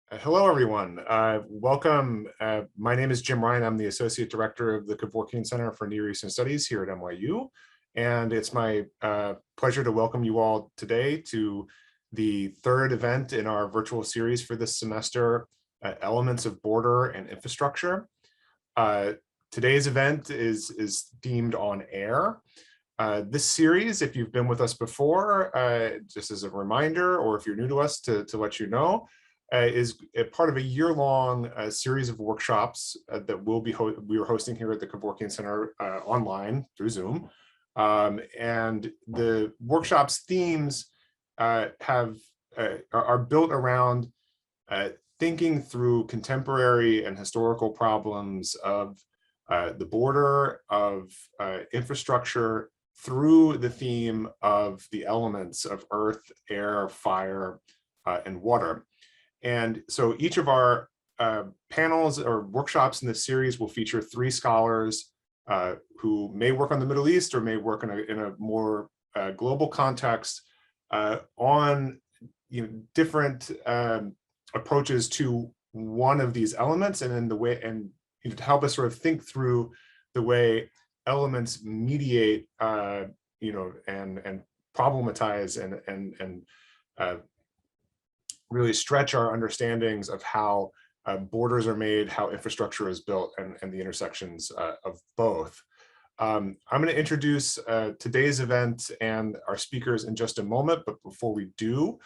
Hello, everyone. Welcome. My name is Jim Ryan. I'm the Associate Director of the Kevorkian Center for Near Eastern Studies here at NYU. And it's my pleasure to welcome you all today to the third event in our virtual series for this semester, Elements of Border and Infrastructure. Today's event is themed on air. This series, if you've been with us before, just as a reminder, or if you're new to us to let you know, is a part of a year-long series of workshops that we are hosting here at the Kevorkian Center online through Zoom. And the workshops themes are built around thinking through contemporary and historical problems of the border, of infrastructure, through the theme of the elements of earth, air, fire, and water. And so each of our panels or workshops in this series will feature three scholars who may work on the Middle East or may work in a more global context on different approaches to one of these elements, and in the way, and to help us sort of think through the way elements mediate, and problematize and really stretch our understandings of how borders are made, how infrastructure is built, and the intersections of both. I'm going to introduce today's event and our speakers in just a moment, but before we do,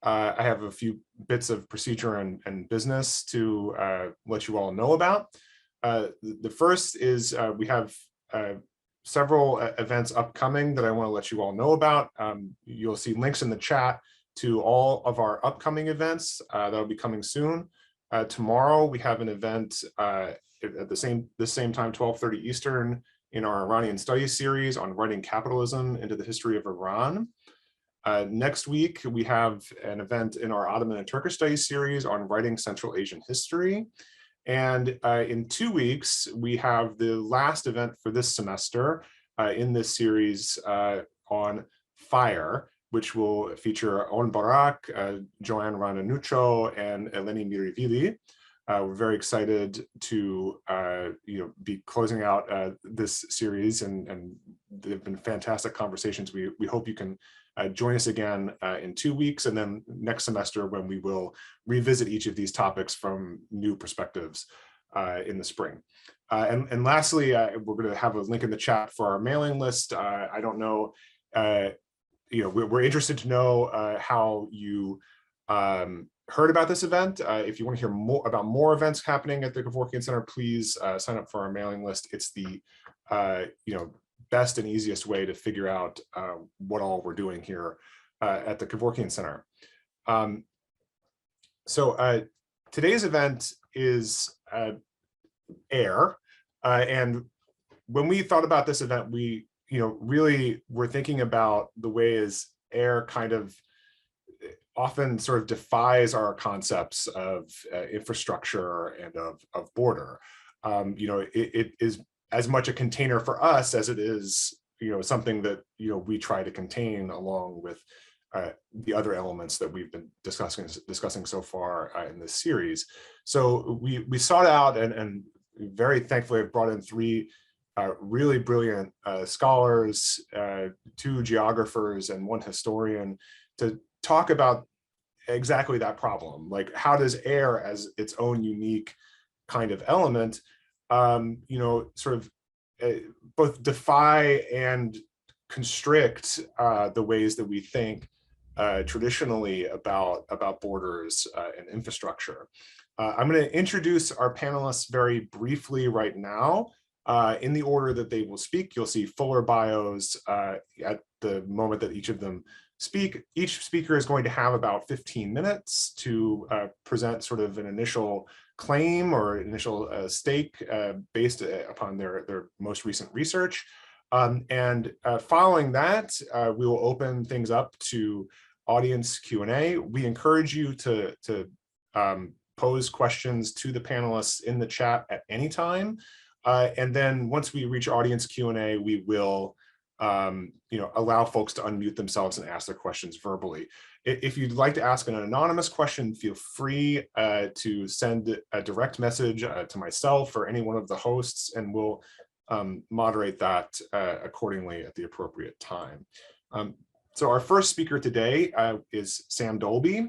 I have a few bits of procedure and business to let you all know about. The first is we have several events upcoming that I want to let you all know about. You'll see links in the chat to all of our upcoming events that'll be coming soon. Tomorrow we have an event at the same time, 12:30 Eastern, in our Iranian Studies series on writing capitalism into the history of Iran. Next week we have an event in our Ottoman and Turkish Studies series on writing Central Asian history. And in 2 weeks we have the last event for this semester in this series on fire, which will feature On Barak, Joanne Rananuccio, and Eleni Mirivili. We're very excited to be closing out this series, and they've been fantastic conversations. We hope you can join us again in 2 weeks, and then next semester when we will revisit each of these topics from new perspectives in the spring. And lastly, we're going to have a link in the chat for our mailing list. I don't know, we're interested to know how you heard about this event. If you want to hear more about more events happening at the Kevorkian Center, please sign up for our mailing list. It's the best and easiest way to figure out what all we're doing here at the Kevorkian Center. So today's event is AIR, and when we thought about this event, we really we're thinking about the ways air kind of often sort of defies our concepts of infrastructure and of border. It is as much a container for us as it is, something that, we try to contain along with the other elements that we've been discussing so far in this series. So we sought out and very thankfully have brought in three really brilliant scholars, two geographers and one historian, to talk about exactly that problem. Like, how does air as its own unique kind of element, sort of both defy and constrict the ways that we think traditionally about borders and infrastructure. I'm going to introduce our panelists very briefly right now. In the order that they will speak, you'll see fuller bios at the moment that each of them speak. Each speaker is going to have about 15 minutes to present sort of an initial claim or initial stake based upon their most recent research. And following that, we will open things up to audience Q&A. We encourage you to pose questions to the panelists in the chat at any time. And then once we reach audience Q&A, we will allow folks to unmute themselves and ask their questions verbally. If you'd like to ask an anonymous question, feel free to send a direct message to myself or any one of the hosts, and we'll moderate that accordingly at the appropriate time. So our first speaker today is Sam Dolby,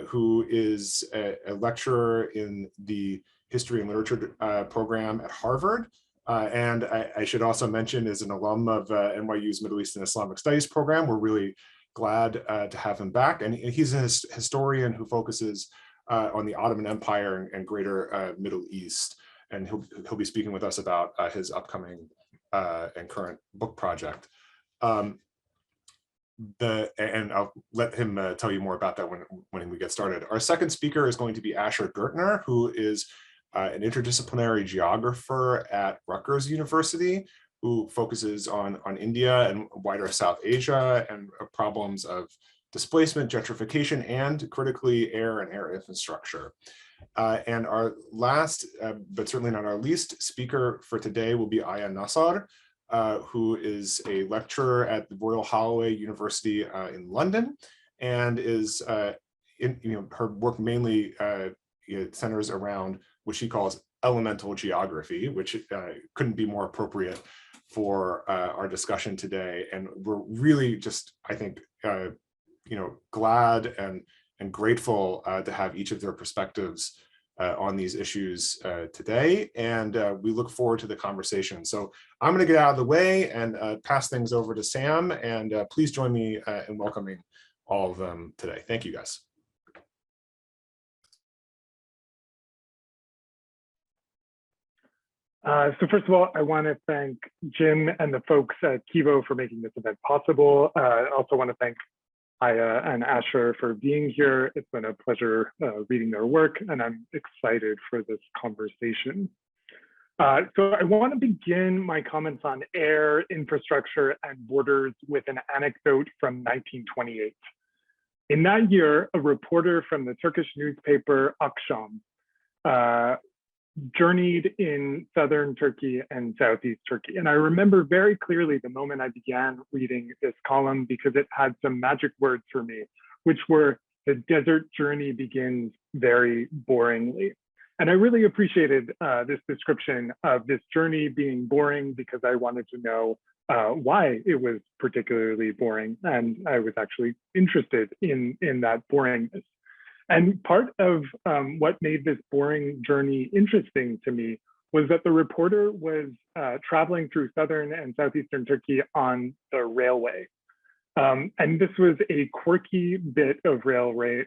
who is a lecturer in the History and Literature program at Harvard. And I should also mention is an alum of NYU's Middle East and Islamic Studies program. We're really glad to have him back. And he's a historian who focuses on the Ottoman Empire and greater Middle East. And he'll be speaking with us about his upcoming and current book project. And I'll let him tell you more about that when we get started. Our second speaker is going to be Asher Gertner, who is an interdisciplinary geographer at Rutgers University, who focuses on India and wider South Asia and problems of displacement, gentrification, and critically air and air infrastructure. And our last, but certainly not our least, speaker for today will be Aya Nassar, who is a lecturer at the Royal Holloway University in London, and is her work mainly centers around what she calls elemental geography, which couldn't be more appropriate for our discussion today. And we're really just, I think, glad and grateful to have each of their perspectives on these issues today, and we look forward to the conversation. So I'm going to get out of the way and pass things over to Sam, and please join me in welcoming all of them today. Thank you, guys. So first of all, I want to thank Jim and the folks at NYUKEVO for making this event possible. I also want to thank Aya and Asher for being here. It's been a pleasure reading their work, and I'm excited for this conversation. So I want to begin my comments on air, infrastructure, and borders with an anecdote from 1928. In that year, a reporter from the Turkish newspaper Akşam journeyed in southern Turkey and southeast Turkey. And I remember very clearly the moment I began reading this column, because it had some magic words for me, which were, "The desert journey begins very boringly." And I really appreciated this description of this journey being boring, because I wanted to know why it was particularly boring. And I was actually interested in that boringness. And part of what made this boring journey interesting to me was that the reporter was traveling through southern and southeastern Turkey on the railway. And this was a quirky bit of railway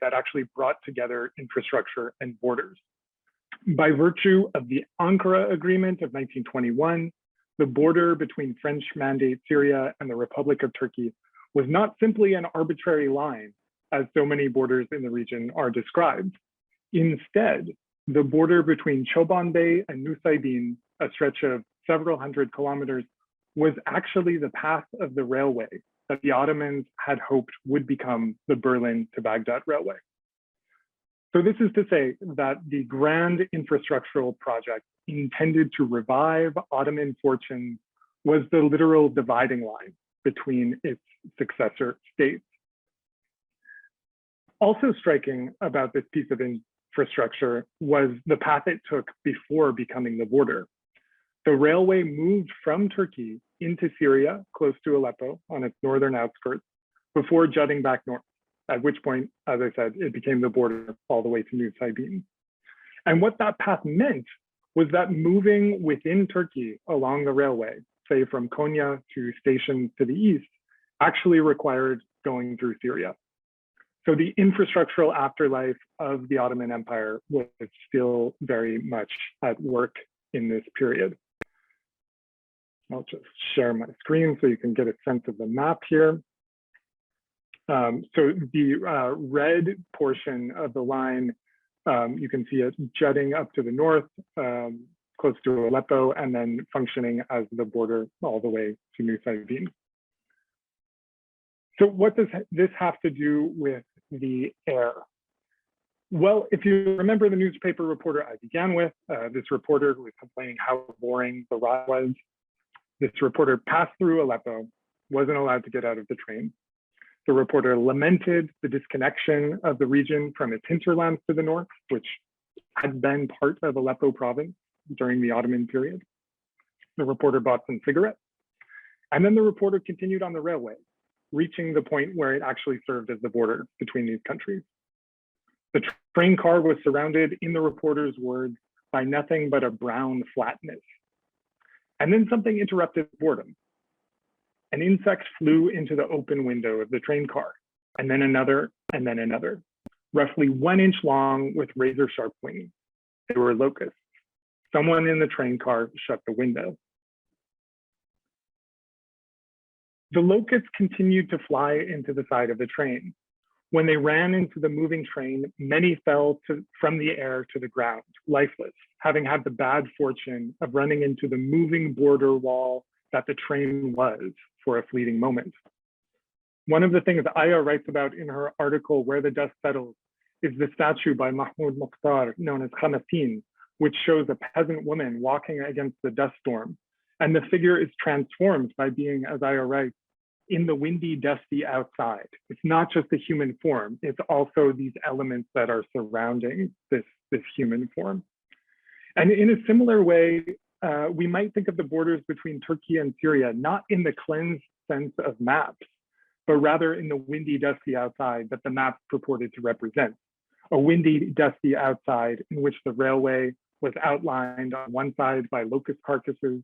that actually brought together infrastructure and borders. By virtue of the Ankara Agreement of 1921, the border between French Mandate Syria and the Republic of Turkey was not simply an arbitrary line, as so many borders in the region are described. Instead, the border between Çoban Bey and Nusaybin, a stretch of several hundred kilometers, was actually the path of the railway that the Ottomans had hoped would become the Berlin to Baghdad railway. So this is to say that the grand infrastructural project intended to revive Ottoman fortunes was the literal dividing line between its successor states. Also striking about this piece of infrastructure was the path it took before becoming the border. The railway moved from Turkey into Syria, close to Aleppo, on its northern outskirts, before jutting back north, at which point, as I said, it became the border all the way to Nusaybin. And what that path meant was that moving within Turkey along the railway, say from Konya to stations to the east, actually required going through Syria. So the infrastructural afterlife of the Ottoman Empire was still very much at work in this period. I'll just share my screen so you can get a sense of the map here. So the red portion of the line, you can see it jutting up to the north, close to Aleppo, and then functioning as the border all the way to Nusaybin. So what does this have to do with the air? Well, if you remember the newspaper reporter I began with, this reporter who was complaining how boring the ride was, This reporter passed through Aleppo, wasn't allowed to get out of the train. The reporter lamented the disconnection of the region from its hinterlands to the north, which had been part of Aleppo province during the Ottoman period. The reporter bought some cigarettes, and then the reporter continued on the railway, reaching the point where it actually served as the border between these countries. The train car was surrounded, in the reporter's words, by nothing but a brown flatness. And then something interrupted boredom. An insect flew into the open window of the train car, and then another, roughly 1 inch long with razor sharp wings. They were locusts. Someone in the train car shut the window. The locusts continued to fly into the side of the train. When they ran into the moving train, many fell from the air to the ground, lifeless, having had the bad fortune of running into the moving border wall that the train was for a fleeting moment. One of the things Aya writes about in her article, Where the Dust Settles, is the statue by Mahmoud Mukhtar, known as Khamasin, which shows a peasant woman walking against the dust storm. And the figure is transformed by being, as Aya writes, in the windy, dusty outside. It's not just the human form, it's also these elements that are surrounding this human form. And in a similar way, we might think of the borders between Turkey and Syria, not in the cleansed sense of maps, but rather in the windy, dusty outside that the maps purported to represent. A windy, dusty outside in which the railway was outlined on one side by locust carcasses,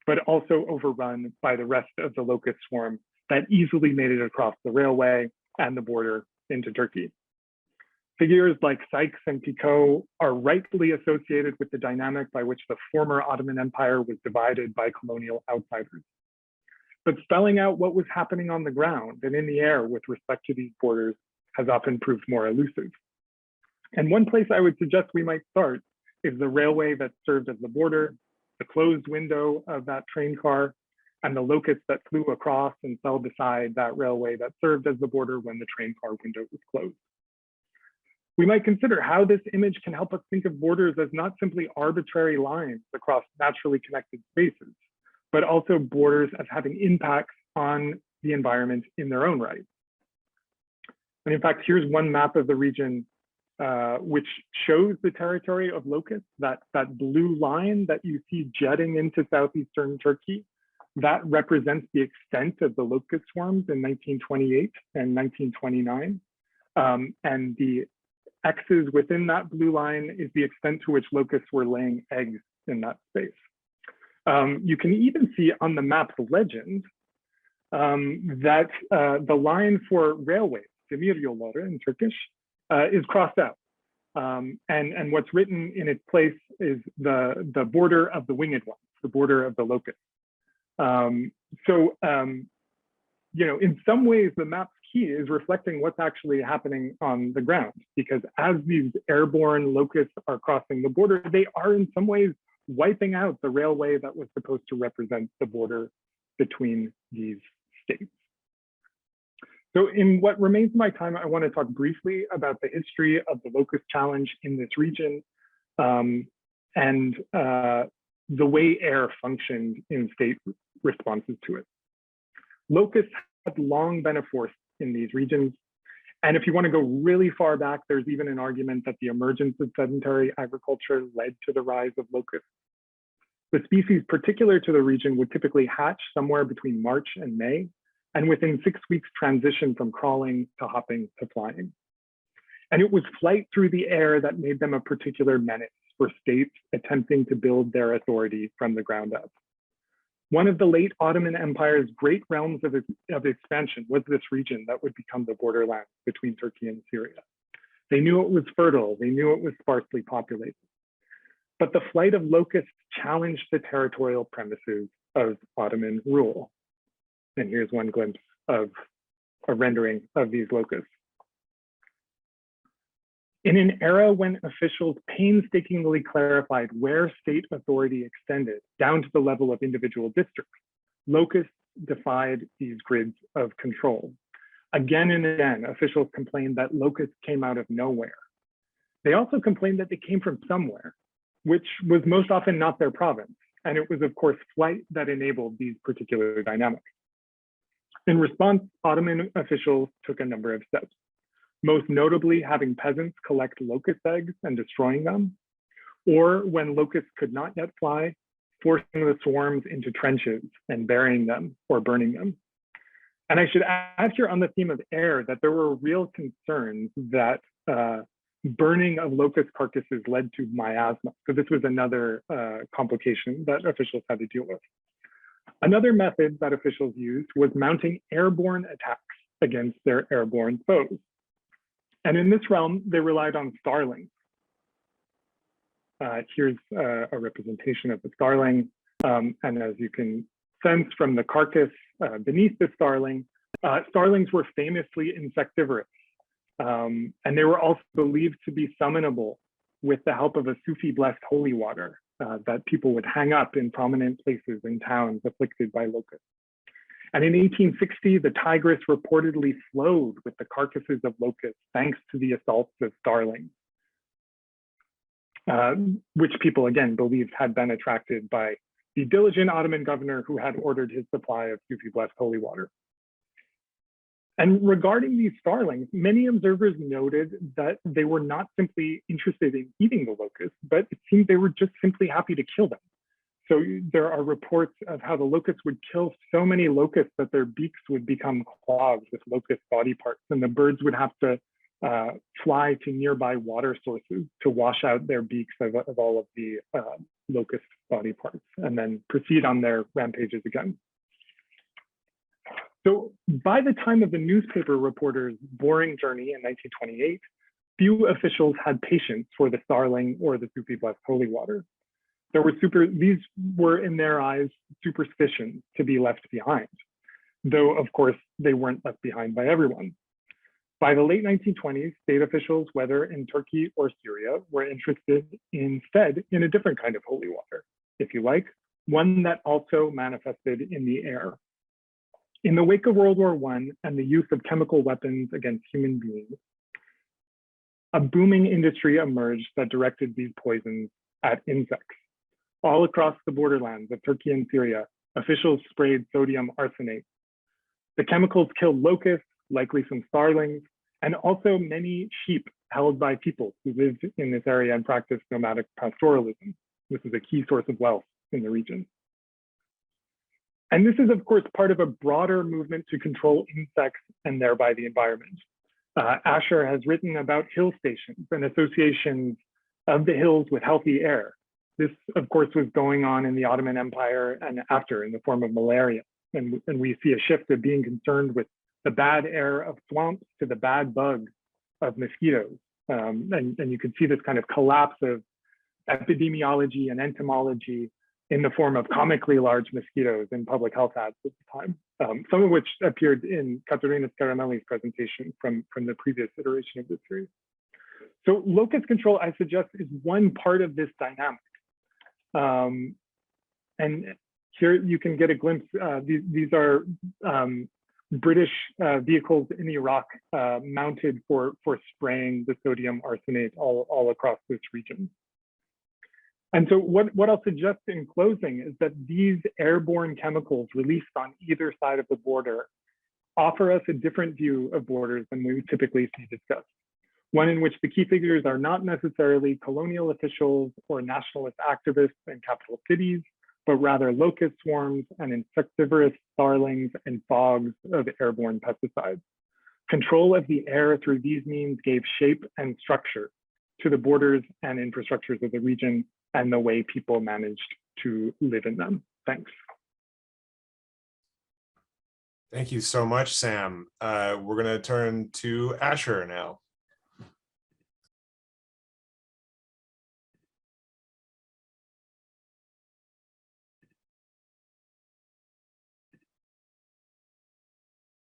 but also overrun by the rest of the locust swarm that easily made it across the railway and the border into Turkey. Figures like Sykes and Picot are rightly associated with the dynamic by which the former Ottoman Empire was divided by colonial outsiders. But spelling out what was happening on the ground and in the air with respect to these borders has often proved more elusive. And one place I would suggest we might start is the railway that served as the border, the closed window of that train car, and the locusts that flew across and fell beside that railway that served as the border when the train car window was closed. We might consider how this image can help us think of borders as not simply arbitrary lines across naturally connected spaces, but also borders as having impacts on the environment in their own right. And in fact, here's one map of the region which shows the territory of locusts. That blue line that you see jetting into southeastern Turkey, that represents the extent of the locust swarms in 1928 and 1929. And the X's within that blue line is the extent to which locusts were laying eggs in that space. You can even see on the map's legend that the line for railways, demiryolları in Turkish, is crossed out. And what's written in its place is the border of the winged ones, the border of the locusts. You know, in some ways, the map's key is reflecting what's actually happening on the ground, because as these airborne locusts are crossing the border, they are in some ways wiping out the railway that was supposed to represent the border between these states. So in what remains of my time, I want to talk briefly about the history of the locust challenge in this region and the way air functioned in state responses to it. Locusts had long been a force in these regions. And if you want to go really far back, there's even an argument that the emergence of sedentary agriculture led to the rise of locusts. The species particular to the region would typically hatch somewhere between March and May, and within 6 weeks transition from crawling to hopping to flying. And it was flight through the air that made them a particular menace for states attempting to build their authority from the ground up. One of the late Ottoman Empire's great realms of expansion was this region that would become the borderland between Turkey and Syria. They knew it was fertile, they knew it was sparsely populated. But the flight of locusts challenged the territorial premises of Ottoman rule. And here's one glimpse of a rendering of these locusts. In an era when officials painstakingly clarified where state authority extended down to the level of individual districts, locusts defied these grids of control. Again and again, officials complained that locusts came out of nowhere. They also complained that they came from somewhere, which was most often not their province. And it was, of course, flight that enabled these particular dynamics. In response, Ottoman officials took a number of steps, most notably having peasants collect locust eggs and destroying them, or when locusts could not yet fly, forcing the swarms into trenches and burying them or burning them. And I should add here on the theme of air that there were real concerns that burning of locust carcasses led to miasma. So this was another complication that officials had to deal with. Another method that officials used was mounting airborne attacks against their airborne foes. And in this realm, they relied on starlings. Here's a representation of the starling. And as you can sense from the carcass beneath the starling, starlings were famously insectivorous. And they were also believed to be summonable with the help of a Sufi-blessed holy water that people would hang up in prominent places in towns afflicted by locusts. And in 1860, the Tigris reportedly flowed with the carcasses of locusts thanks to the assaults of starlings, which people again believed had been attracted by the diligent Ottoman governor who had ordered his supply of Sufi-blessed holy water. And regarding these starlings, many observers noted that they were not simply interested in eating the locusts, but it seemed they were just simply happy to kill them. So there are reports of how the locusts would kill so many locusts that their beaks would become clogged with locust body parts, and the birds would have to fly to nearby water sources to wash out their beaks of all of the locust body parts, and then proceed on their rampages again. So by the time of the newspaper reporter's boring journey in 1928, few officials had patience for the starling or the Sufi-blessed holy water. These were, in their eyes, superstitions to be left behind, though, of course, they weren't left behind by everyone. By the late 1920s, state officials, whether in Turkey or Syria, were interested instead in a different kind of holy water, if you like, one that also manifested in the air. In the wake of World War I and the use of chemical weapons against human beings, a booming industry emerged that directed these poisons at insects. All across the borderlands of Turkey and Syria, officials sprayed sodium arsenate. The chemicals killed locusts, likely some starlings, and also many sheep held by people who lived in this area and practiced nomadic pastoralism. This is a key source of wealth in the region. And this is, of course, part of a broader movement to control insects and thereby the environment. Asher has written about hill stations and associations of the hills with healthy air. This, of course, was going on in the Ottoman Empire and after in the form of malaria. And we see a shift of being concerned with the bad air of swamps to the bad bugs of mosquitoes. And you can see this kind of collapse of epidemiology and entomology in the form of comically large mosquitoes in public health ads at the time, some of which appeared in Caterina Scaramelli's presentation from the previous iteration of this series. So locust control, I suggest, is one part of this dynamic. And here you can get a glimpse. These are British vehicles in Iraq mounted for spraying the sodium arsenate all across this region. And so what I'll suggest in closing is that these airborne chemicals released on either side of the border offer us a different view of borders than we typically see discussed. One in which the key figures are not necessarily colonial officials or nationalist activists in capital cities, but rather locust swarms and insectivorous starlings and fogs of airborne pesticides. Control of the air through these means gave shape and structure to the borders and infrastructures of the region and the way people managed to live in them. Thanks. Thank you so much, Sam. We're going to turn to Asher now.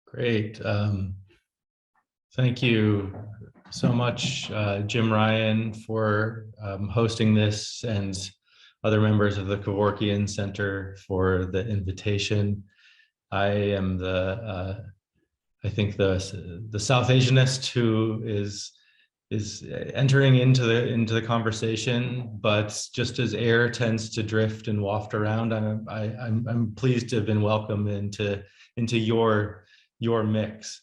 Great. Thank you so much, Jim Ryan, for hosting this, and other members of the Kevorkian Center for the invitation. I am I think the South Asianist who is is entering into the conversation, but just as air tends to drift and waft around, I'm pleased to have been welcomed into your mix.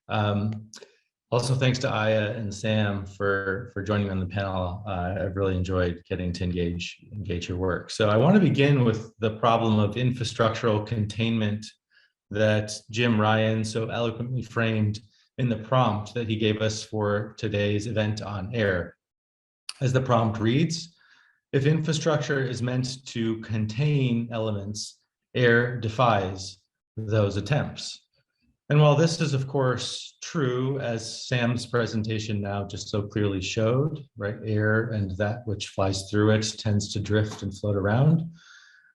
Also, thanks to Aya and Sam for joining on the panel. I've really enjoyed getting to engage your work. So I want to begin with the problem of infrastructural containment that Jim Ryan so eloquently framed in the prompt that he gave us for today's event on air. As the prompt reads, if infrastructure is meant to contain elements, air defies those attempts. And while this is, of course, true, as Sam's presentation now just so clearly showed, right, air and that which flies through it tends to drift and float around,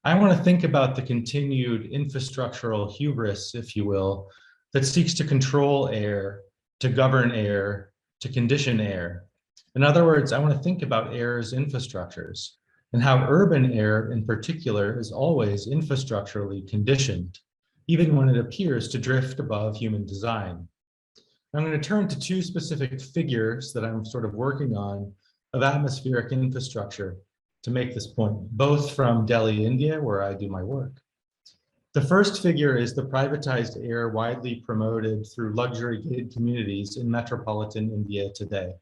I want to think about the continued infrastructural hubris, if you will, that seeks to control air, to govern air, to condition air. In other words, I want to think about air's infrastructures and how urban air in particular is always infrastructurally conditioned, even when it appears to drift above human design. I'm going to turn to two specific figures that I'm sort of working on of atmospheric infrastructure to make this point, both from Delhi, India, where I do my work. The first figure is the privatized air widely promoted through luxury gated communities in metropolitan India today.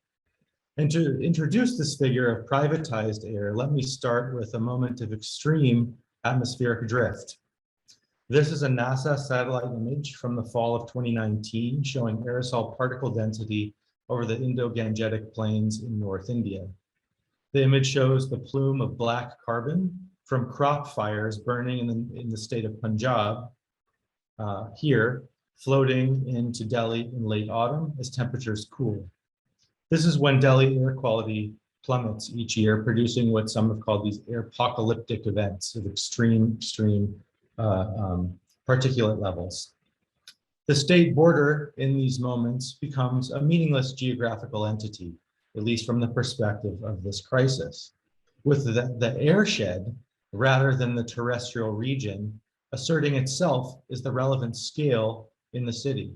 And to introduce this figure of privatized air, let me start with a moment of extreme atmospheric drift. This is a NASA satellite image from the fall of 2019 showing aerosol particle density over the Indo-Gangetic plains in North India. The image shows the plume of black carbon from crop fires burning in the state of Punjab here, floating into Delhi in late autumn as temperatures cool. This is when Delhi air quality plummets each year, producing what some have called these apocalyptic events of extreme particulate levels. The state border in these moments becomes a meaningless geographical entity, at least from the perspective of this crisis, with the airshed, rather than the terrestrial region, asserting itself as the relevant scale in the city,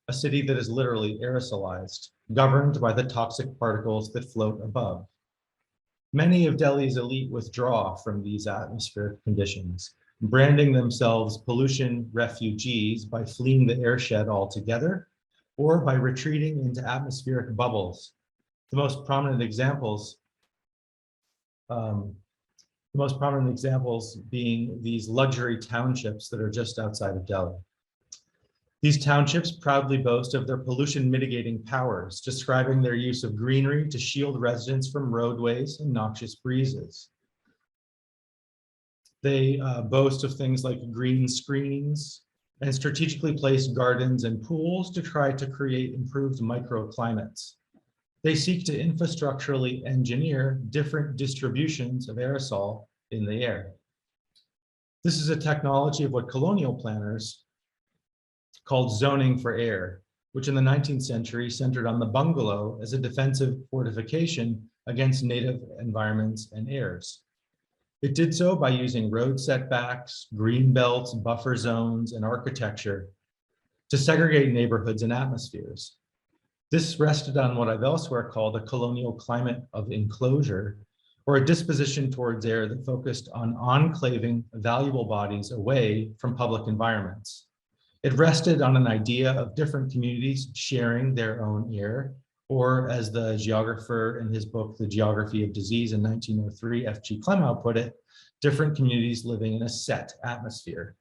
a city that is literally aerosolized, governed by the toxic particles that float above. Many of Delhi's elite withdraw from these atmospheric conditions, branding themselves pollution refugees by fleeing the airshed altogether or by retreating into atmospheric bubbles. The most prominent examples being these luxury townships that are just outside of Delhi. These townships proudly boast of their pollution mitigating powers, describing their use of greenery to shield residents from roadways and noxious breezes. They boast of things like green screens and strategically placed gardens and pools to try to create improved microclimates. They seek to infrastructurally engineer different distributions of aerosol in the air. This is a technology of what colonial planners called zoning for air, which in the 19th century centered on the bungalow as a defensive fortification against native environments and airs. It did so by using road setbacks, green belts, buffer zones, and architecture to segregate neighborhoods and atmospheres. This rested on what I've elsewhere called a colonial climate of enclosure, or a disposition towards air that focused on enclaving valuable bodies away from public environments. It rested on an idea of different communities sharing their own air, or as the geographer in his book, The Geography of Disease in 1903, F.G. Clemow put it, different communities living in a set atmosphere.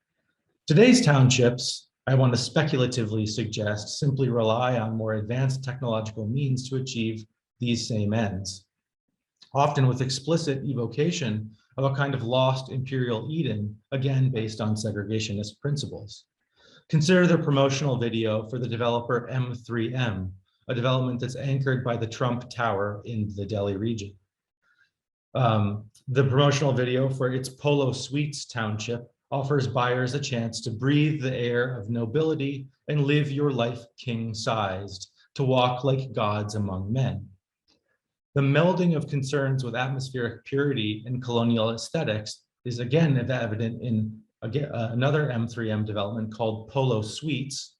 Today's townships, I want to speculatively suggest, simply rely on more advanced technological means to achieve these same ends, often with explicit evocation of a kind of lost imperial Eden, again based on segregationist principles. Consider the promotional video for the developer M3M, a development that's anchored by the Trump Tower in the Delhi region. The promotional video for its Polo Suites township offers buyers a chance to breathe the air of nobility and live your life king-sized, to walk like gods among men. The melding of concerns with atmospheric purity and colonial aesthetics is again evident in another M3M development called Polo Suites,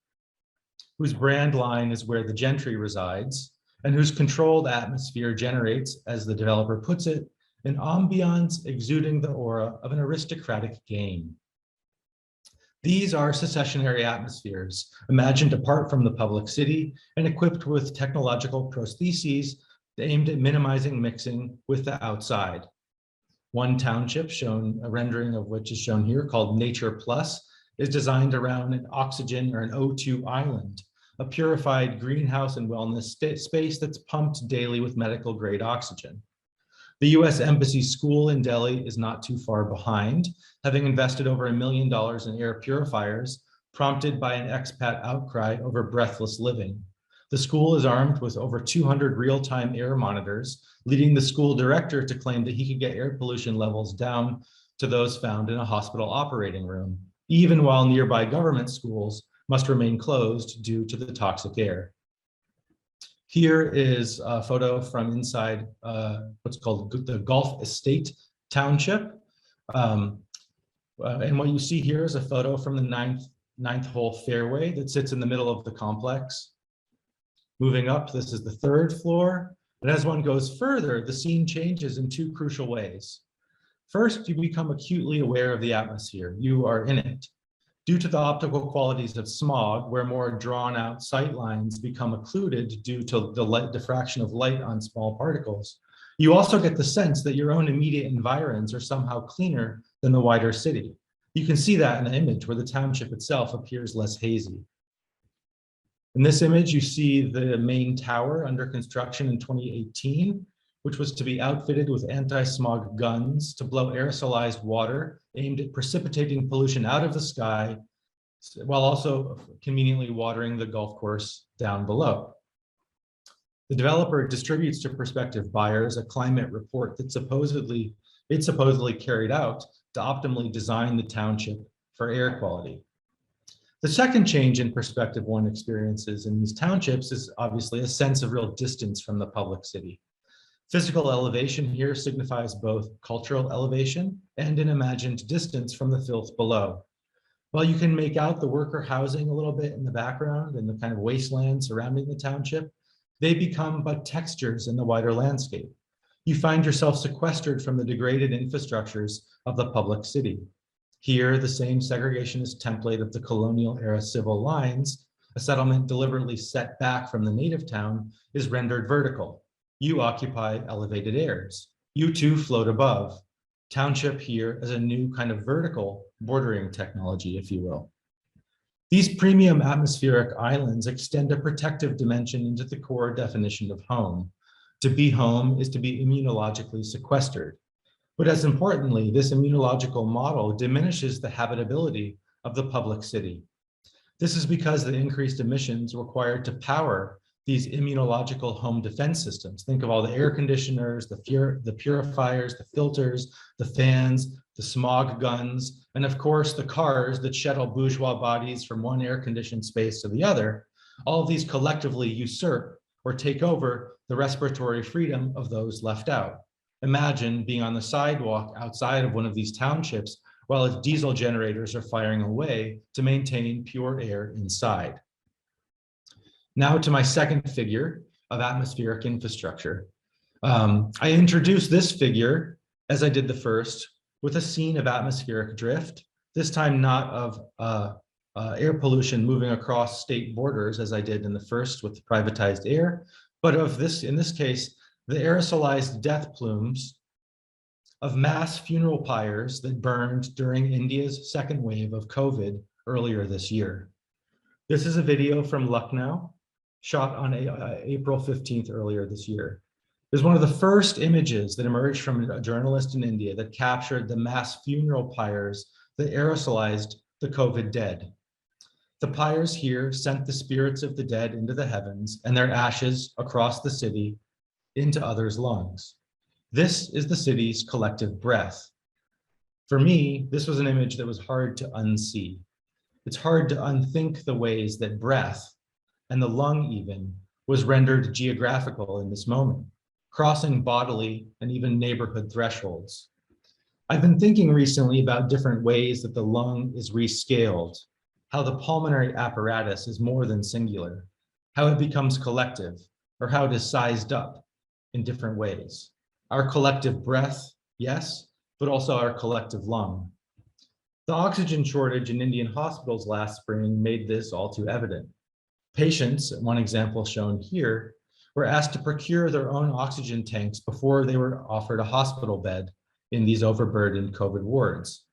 whose brand line is where the gentry resides, and whose controlled atmosphere generates, as the developer puts it, an ambiance exuding the aura of an aristocratic game. These are secessionary atmospheres, imagined apart from the public city and equipped with technological prostheses aimed at minimizing mixing with the outside. One township, shown a rendering of which is shown here, called Nature Plus, is designed around an oxygen or an O2 island, a purified greenhouse and wellness space that's pumped daily with medical grade oxygen. The US Embassy School in Delhi is not too far behind, having invested over $1 million in air purifiers, prompted by an expat outcry over breathless living. The school is armed with over 200 real-time air monitors, leading the school director to claim that he could get air pollution levels down to those found in a hospital operating room, even while nearby government schools must remain closed due to the toxic air. Here is a photo from inside what's called the Gulf Estate Township. And what you see here is a photo from the ninth hole fairway that sits in the middle of the complex. Moving up, this is the third floor. And as one goes further, the scene changes in two crucial ways. First, you become acutely aware of the atmosphere. You are in it. Due to the optical qualities of smog, where more drawn out sight lines become occluded due to the diffraction of light on small particles, you also get the sense that your own immediate environs are somehow cleaner than the wider city. You can see that in the image where the township itself appears less hazy. In this image, you see the main tower under construction in 2018, which was to be outfitted with anti-smog guns to blow aerosolized water aimed at precipitating pollution out of the sky, while also conveniently watering the golf course down below. The developer distributes to prospective buyers a climate report that supposedly carried out to optimally design the township for air quality. The second change in perspective one experiences in these townships is obviously a sense of real distance from the public city. Physical elevation here signifies both cultural elevation and an imagined distance from the filth below. While you can make out the worker housing a little bit in the background and the kind of wasteland surrounding the township, they become but textures in the wider landscape. You find yourself sequestered from the degraded infrastructures of the public city. Here, the same segregationist template of the colonial era civil lines, a settlement deliberately set back from the native town, is rendered vertical. You occupy elevated airs. You too float above. Township here as a new kind of vertical bordering technology, if you will. These premium atmospheric islands extend a protective dimension into the core definition of home. To be home is to be immunologically sequestered. But as importantly, this immunological model diminishes the habitability of the public city. This is because the increased emissions required to power these immunological home defense systems. Think of all the air conditioners, the purifiers, the filters, the fans, the smog guns, and of course the cars that shuttle bourgeois bodies from one air-conditioned space to the other. All of these collectively usurp or take over the respiratory freedom of those left out. Imagine being on the sidewalk outside of one of these townships while its diesel generators are firing away to maintain pure air inside. Now to my second figure of atmospheric infrastructure. I introduced this figure, as I did the first, with a scene of atmospheric drift, this time not of air pollution moving across state borders, as I did in the first with the privatized air, but of this, in this case, the aerosolized death plumes of mass funeral pyres that burned during India's second wave of COVID earlier this year. This is a video from Lucknow, shot on April 15th earlier this year. It was one of the first images that emerged from a journalist in India that captured the mass funeral pyres that aerosolized the COVID dead. The pyres here sent the spirits of the dead into the heavens and their ashes across the city into others' lungs. This is the city's collective breath. For me, this was an image that was hard to unsee. It's hard to unthink the ways that breath, and the lung even, was rendered geographical in this moment, crossing bodily and even neighborhood thresholds. I've been thinking recently about different ways that the lung is rescaled, how the pulmonary apparatus is more than singular, how it becomes collective, or how it is sized up in different ways. Our collective breath, yes, but also our collective lung. The oxygen shortage in Indian hospitals last spring made this all too evident. Patients, one example shown here, were asked to procure their own oxygen tanks before they were offered a hospital bed in these overburdened COVID wards.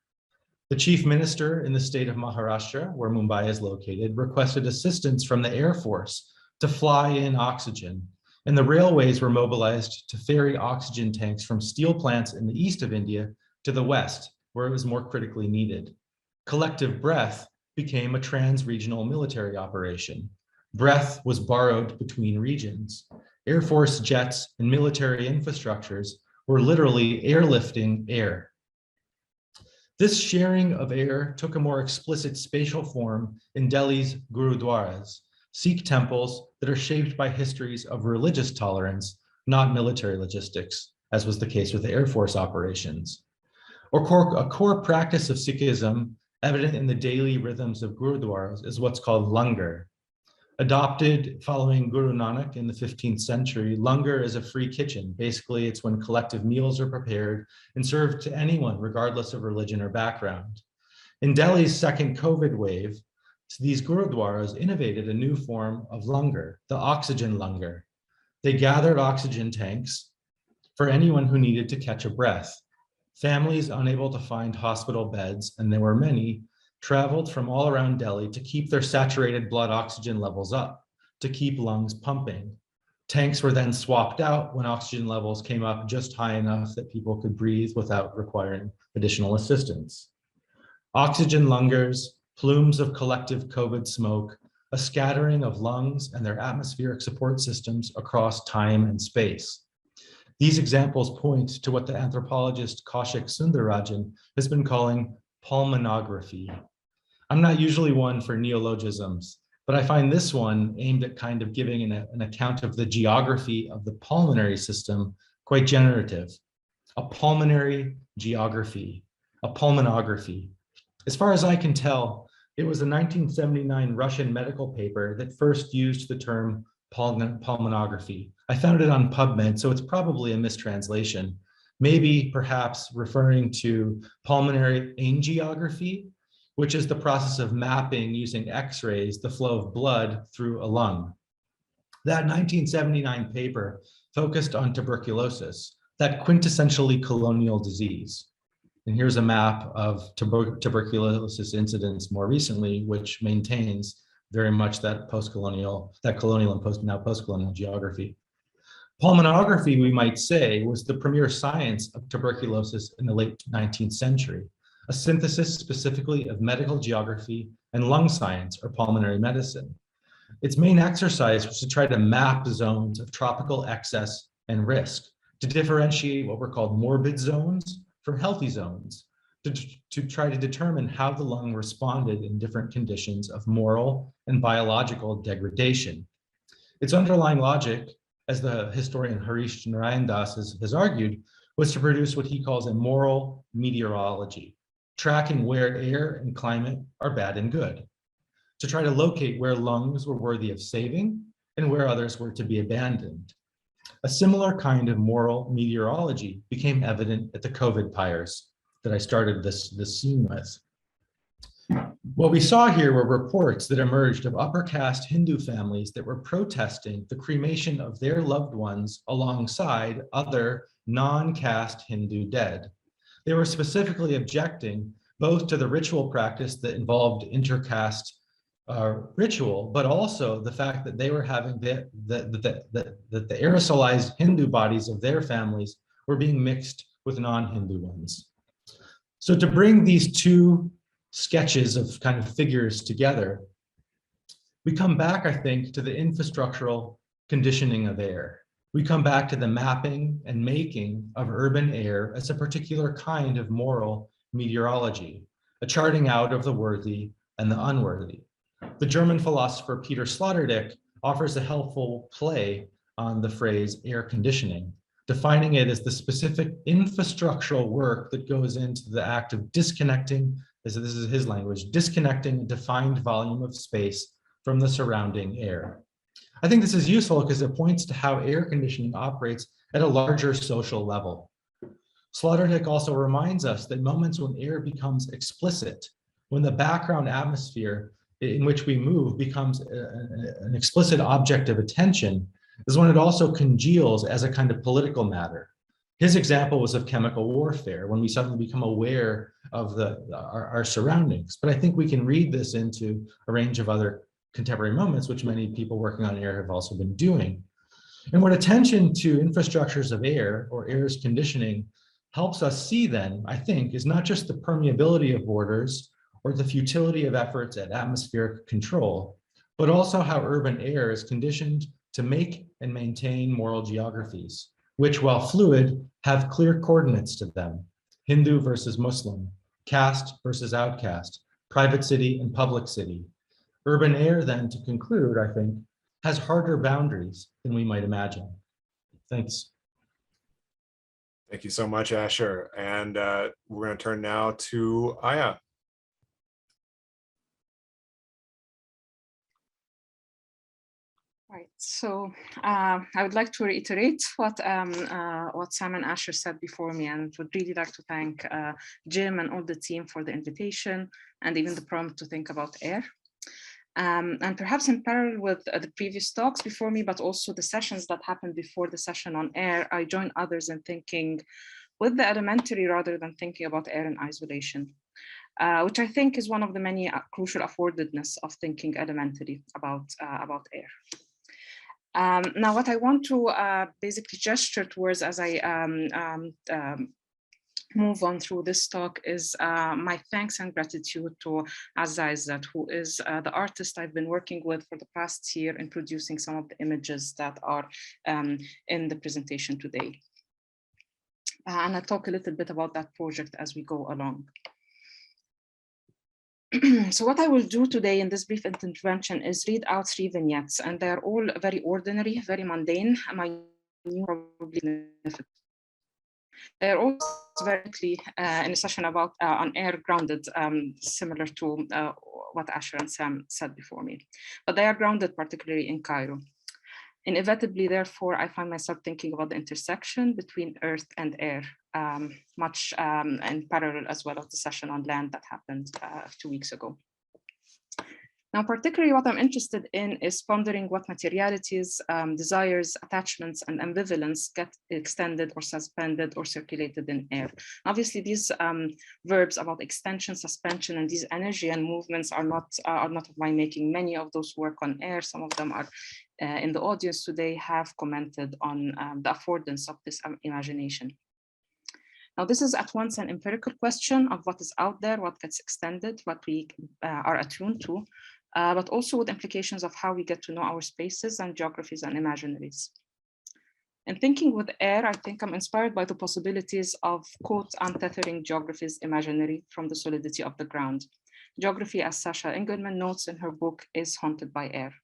The chief minister in the state of Maharashtra, where Mumbai is located, requested assistance from the Air Force to fly in oxygen, and the railways were mobilized to ferry oxygen tanks from steel plants in the east of India to the west, where it was more critically needed. Collective breath became a trans-regional military operation. Breath was borrowed between regions. Air Force jets and military infrastructures were literally airlifting air. This sharing of air took a more explicit spatial form in Delhi's Gurudwaras, Sikh temples that are shaped by histories of religious tolerance, not military logistics, as was the case with the Air Force operations. A core practice of Sikhism, evident in the daily rhythms of Gurudwaras, is what's called langar. Adopted following Guru Nanak in the 15th century, langar is a free kitchen. Basically, it's when collective meals are prepared and served to anyone, regardless of religion or background. In Delhi's second COVID wave, these Gurudwaras innovated a new form of langar, the oxygen langar. They gathered oxygen tanks for anyone who needed to catch a breath. Families unable to find hospital beds, and there were many, traveled from all around Delhi to keep their saturated blood oxygen levels up, to keep lungs pumping. Tanks were then swapped out when oxygen levels came up just high enough that people could breathe without requiring additional assistance. Oxygen langars, plumes of collective COVID smoke, a scattering of lungs and their atmospheric support systems across time and space. These examples point to what the anthropologist Kaushik Sundararajan has been calling pulmonography. I'm not usually one for neologisms, but I find this one aimed at kind of giving an account of the geography of the pulmonary system quite generative. A pulmonary geography, a pulmonography. As far as I can tell, it was a 1979 Russian medical paper that first used the term pulmonography. I found it on PubMed, so it's probably a mistranslation. Maybe perhaps referring to pulmonary angiography, which is the process of mapping using X-rays the flow of blood through a lung. That 1979 paper focused on tuberculosis, that quintessentially colonial disease. And here's a map of tuberculosis incidence more recently, which maintains very much that colonial and now post-colonial geography. Pulmonography, we might say, was the premier science of tuberculosis in the late 19th century, a synthesis specifically of medical geography and lung science or pulmonary medicine. Its main exercise was to try to map zones of tropical excess and risk, to differentiate what were called morbid zones from healthy zones, to try to determine how the lung responded in different conditions of moral and biological degradation. Its underlying logic, as the historian Harish Narayan Das has argued, was to produce what he calls a moral meteorology, tracking where air and climate are bad and good, to try to locate where lungs were worthy of saving and where others were to be abandoned. A similar kind of moral meteorology became evident at the COVID pyres that I started this scene with. What we saw here were reports that emerged of upper caste Hindu families that were protesting the cremation of their loved ones alongside other non-caste Hindu dead. They were specifically objecting both to the ritual practice that involved intercaste ritual, but also the fact that they were having the aerosolized Hindu bodies of their families were being mixed with non-Hindu ones. So to bring these two sketches of kind of figures together, we come back, I think, to the infrastructural conditioning of air. We come back to the mapping and making of urban air as a particular kind of moral meteorology, a charting out of the worthy and the unworthy. The German philosopher Peter Sloterdijk offers a helpful play on the phrase air conditioning, defining it as the specific infrastructural work that goes into the act of disconnecting, this is his language, disconnecting a defined volume of space from the surrounding air. I think this is useful because it points to how air conditioning operates at a larger social level. Sloterdijk also reminds us that moments when air becomes explicit, when the background atmosphere in which we move becomes an explicit object of attention, is when it also congeals as a kind of political matter. His example was of chemical warfare, when we suddenly become aware of our surroundings. But I think we can read this into a range of other contemporary moments, which many people working on air have also been doing. And what attention to infrastructures of air or air's conditioning helps us see then, I think, is not just the permeability of borders or the futility of efforts at atmospheric control, but also how urban air is conditioned to make and maintain moral geographies, which, while fluid, have clear coordinates to them: Hindu versus Muslim, caste versus outcast, private city and public city. Urban air, then, to conclude, I think, has harder boundaries than we might imagine. Thanks. Thank you so much, Asher. And we're going to turn now to Aya. Right. So I would like to reiterate what Sam and Asher said before me, and would really like to thank Jim and all the team for the invitation and even the prompt to think about air. And perhaps in parallel with the previous talks before me, but also the sessions that happened before the session on air, I join others in thinking with the elementary rather than thinking about air in isolation, which I think is one of the many crucial affordedness of thinking elementary about air. Now, what I want to basically gesture towards as I move on through this talk is my thanks and gratitude to Azza Izzat, who is the artist I've been working with for the past year in producing some of the images that are in the presentation today. And I'll talk a little bit about that project as we go along. So what I will do today in this brief intervention is read out 3 vignettes, and they're all very ordinary, very mundane. They're also very in a session about on air grounded, similar to what Asher and Sam said before me. But they are grounded particularly in Cairo. Inevitably, therefore, I find myself thinking about the intersection between earth and air, much in parallel as well as the session on land that happened 2 weeks ago. Now, particularly what I'm interested in is pondering what materialities, desires, attachments, and ambivalence get extended or suspended or circulated in air. Obviously, these verbs about extension, suspension, and these energy and movements are not of my making. Many of those work on air, some of them are in the audience today, have commented on the affordance of this imagination. Now, this is at once an empirical question of what is out there, what gets extended, what we are attuned to, but also with implications of how we get to know our spaces and geographies and imaginaries. In thinking with air, I think I'm inspired by the possibilities of, quote, untethering geography's imaginary from the solidity of the ground. Geography, as Sasha Engelman notes in her book, is haunted by air.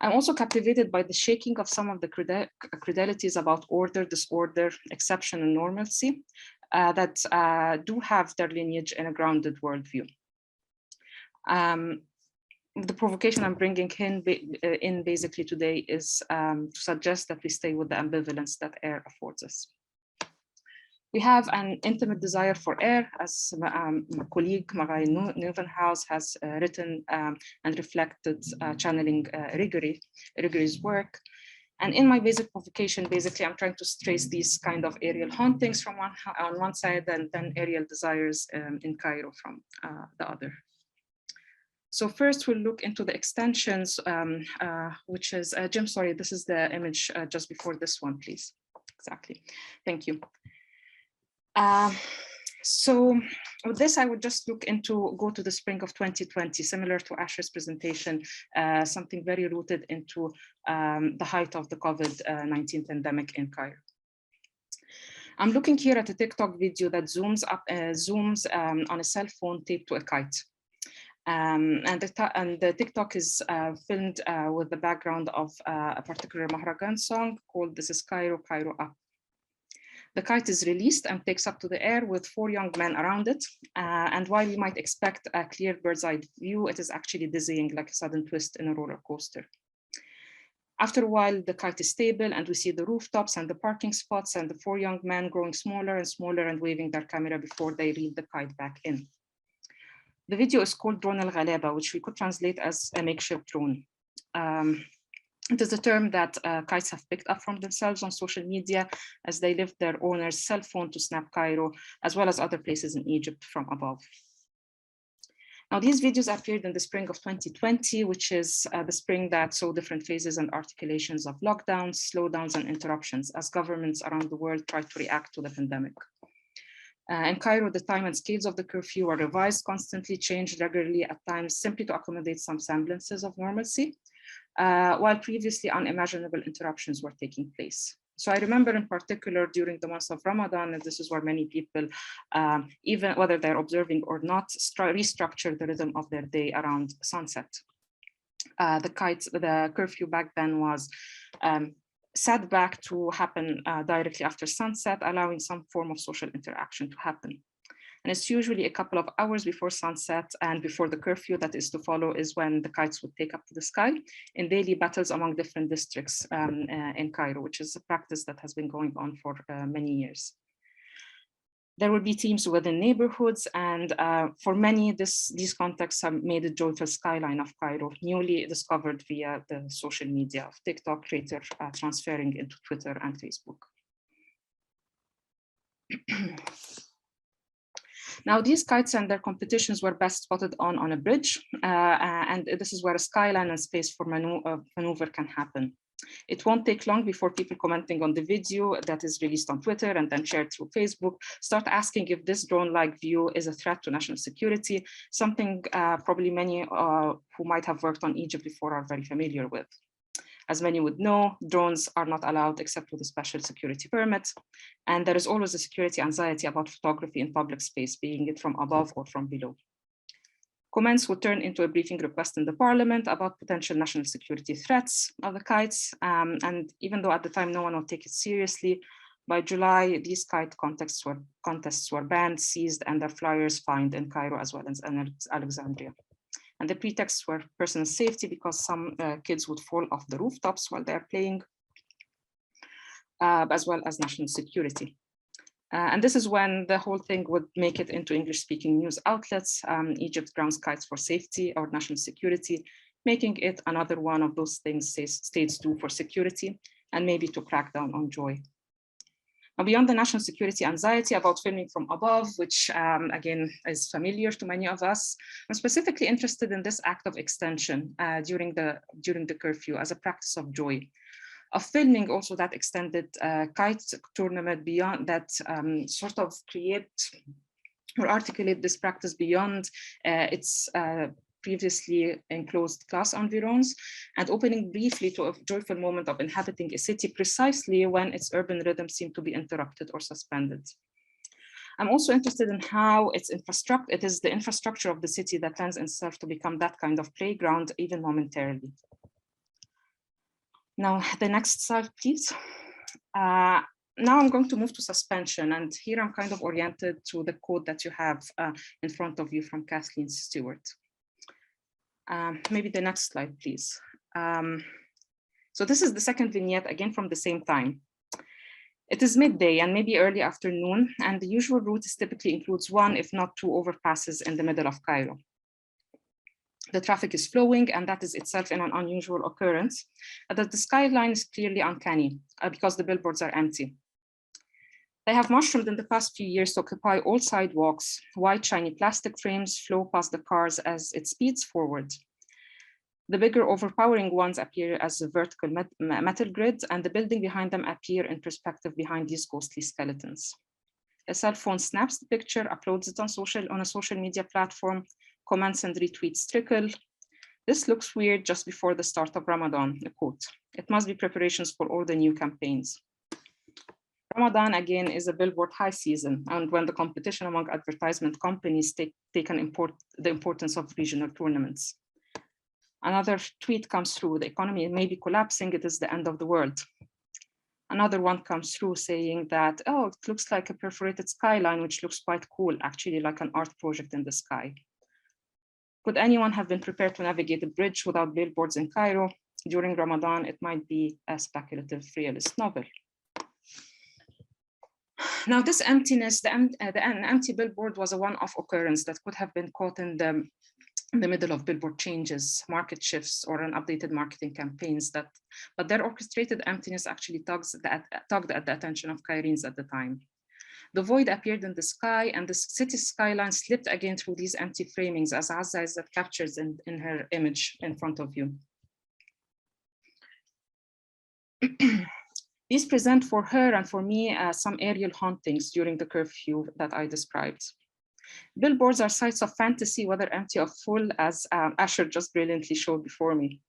I'm also captivated by the shaking of some of the credalities about order, disorder, exception, and normalcy that do have their lineage in a grounded worldview. The provocation I'm bringing in basically today is to suggest that we stay with the ambivalence that air affords us. We have an intimate desire for air, as my colleague Marie Neuvenhuis has written and reflected, channeling Rigori's work. And in my basic provocation, basically, I'm trying to trace these kind of aerial hauntings from on one side, and then aerial desires in Cairo from the other. So first, we'll look into the extensions, which is, Jim, sorry, this is the image just before this one, please. Exactly, thank you. So with this, I would just go to the spring of 2020, similar to Asher's presentation, something very rooted into the height of the COVID-19 pandemic in Cairo. I'm looking here at a TikTok video that zooms on a cell phone taped to a kite. And the TikTok is filmed with the background of a particular Mahragan song called This is Cairo, Cairo Up. The kite is released and takes up to the air with 4 young men around it. And while you might expect a clear bird's eye view, it is actually dizzying, like a sudden twist in a roller coaster. After a while, the kite is stable and we see the rooftops and the parking spots and the 4 young men growing smaller and smaller and waving their camera before they reel the kite back in. The video is called Drone al-Ghalaba, which we could translate as a makeshift drone. It is a term that kites have picked up from themselves on social media as they lift their owner's cell phone to snap Cairo, as well as other places in Egypt from above. Now, these videos appeared in the spring of 2020, which is the spring that saw different phases and articulations of lockdowns, slowdowns, and interruptions as governments around the world tried to react to the pandemic. In Cairo, the time and scales of the curfew were revised constantly, changed regularly at times, simply to accommodate some semblances of normalcy, while previously unimaginable interruptions were taking place. So I remember in particular during the months of Ramadan, and this is where many people, even whether they're observing or not, restructure the rhythm of their day around sunset. The curfew back then was set back to happen directly after sunset, allowing some form of social interaction to happen. And it's usually a couple of hours before sunset and before the curfew that is to follow is when the kites would take up to the sky in daily battles among different districts in Cairo, which is a practice that has been going on for many years. There will be teams within neighborhoods, and for many, these contexts have made a joyful skyline of Cairo, newly discovered via the social media of TikTok, later transferring into Twitter and Facebook. Now, these kites and their competitions were best spotted on a bridge, and this is where a skyline and space for maneuver can happen. It won't take long before people commenting on the video that is released on Twitter and then shared through Facebook start asking if this drone-like view is a threat to national security, something probably many who might have worked on Egypt before are very familiar with. As many would know, drones are not allowed except with a special security permit. And there is always a security anxiety about photography in public space, being it from above or from below. Comments would turn into a briefing request in the parliament about potential national security threats of the kites. And even though at the time no one would take it seriously, by July, these kite contests were banned, seized, and their flyers fined in Cairo as well as in Alexandria. And the pretexts were personal safety because some kids would fall off the rooftops while they're playing, as well as national security. And this is when the whole thing would make it into English-speaking news outlets. Egypt grounds kites for safety or national security, making it another one of those things states do for security and maybe to crack down on joy. Now, beyond the national security anxiety about filming from above, which again is familiar to many of us, I'm specifically interested in this act of extension during the curfew as a practice of joy, of filming also that extended kite tournament beyond that sort of create or articulate this practice beyond its previously enclosed class environs, and opening briefly to a joyful moment of inhabiting a city precisely when its urban rhythm seemed to be interrupted or suspended. I'm also interested in how it is the infrastructure of the city that lends itself to become that kind of playground, even momentarily. Now, the next slide, please. Now I'm going to move to suspension, and here I'm kind of oriented to the quote that you have in front of you from Kathleen Stewart. Maybe the next slide, please. So this is the second vignette, again from the same time. It is midday and maybe early afternoon, and the usual route typically includes one, if not two, overpasses in the middle of Cairo. The traffic is flowing, and that is itself an unusual occurrence. But the skyline is clearly uncanny because the billboards are empty. They have mushroomed in the past few years to occupy all sidewalks. White shiny plastic frames flow past the cars as it speeds forward. The bigger overpowering ones appear as a vertical metal grid, and the building behind them appear in perspective behind these ghostly skeletons. A cell phone snaps the picture, uploads it on a social media platform, comments and retweets trickle. This looks weird just before the start of Ramadan, a quote. It must be preparations for all the new campaigns. Ramadan, again, is a billboard high season, and when the competition among advertisement companies the importance of regional tournaments. Another tweet comes through, the economy may be collapsing, it is the end of the world. Another one comes through saying that, oh, it looks like a perforated skyline, which looks quite cool, actually like an art project in the sky. Could anyone have been prepared to navigate a bridge without billboards in Cairo? During Ramadan, it might be a speculative realist novel. Now, this emptiness, an empty billboard was a one-off occurrence that could have been caught in the middle of billboard changes, market shifts, or an updated marketing campaigns, but their orchestrated emptiness actually tugged at the attention of Cairenes at the time. The void appeared in the sky, and the city skyline slipped again through these empty framings, as Azza is that captures in her image in front of you. These present for her and for me some aerial hauntings during the curfew that I described. Billboards are sites of fantasy, whether empty or full, as Asher just brilliantly showed before me.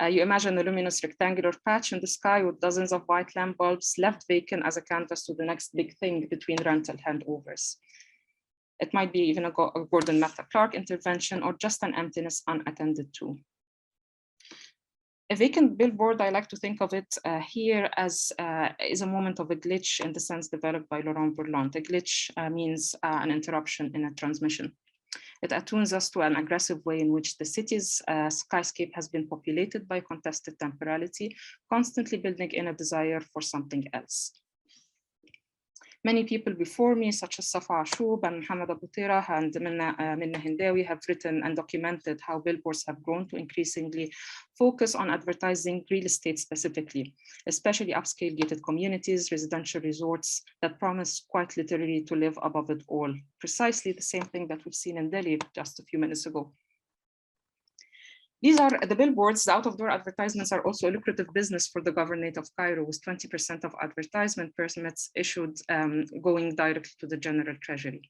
You imagine a luminous rectangular patch in the sky with dozens of white lamp bulbs left vacant as a canvas to the next big thing between rental handovers. It might be even a Gordon Meta Clark intervention or just an emptiness unattended to. A vacant billboard, I like to think of it here as is a moment of a glitch in the sense developed by Laurent Bourlant. A glitch means an interruption in a transmission. It attunes us to an aggressive way in which the city's skyscape has been populated by contested temporality, constantly building in a desire for something else. Many people before me, such as Safa Ashoub and Mohamed Abu Tira and Minna Hindawi, have written and documented how billboards have grown to increasingly focus on advertising real estate specifically, especially upscale gated communities, residential resorts that promise quite literally to live above it all. Precisely the same thing that we've seen in Delhi just a few minutes ago. These are the billboards. The out-of-door advertisements are also a lucrative business for the governorate of Cairo, with 20% of advertisement permits issued going directly to the general treasury.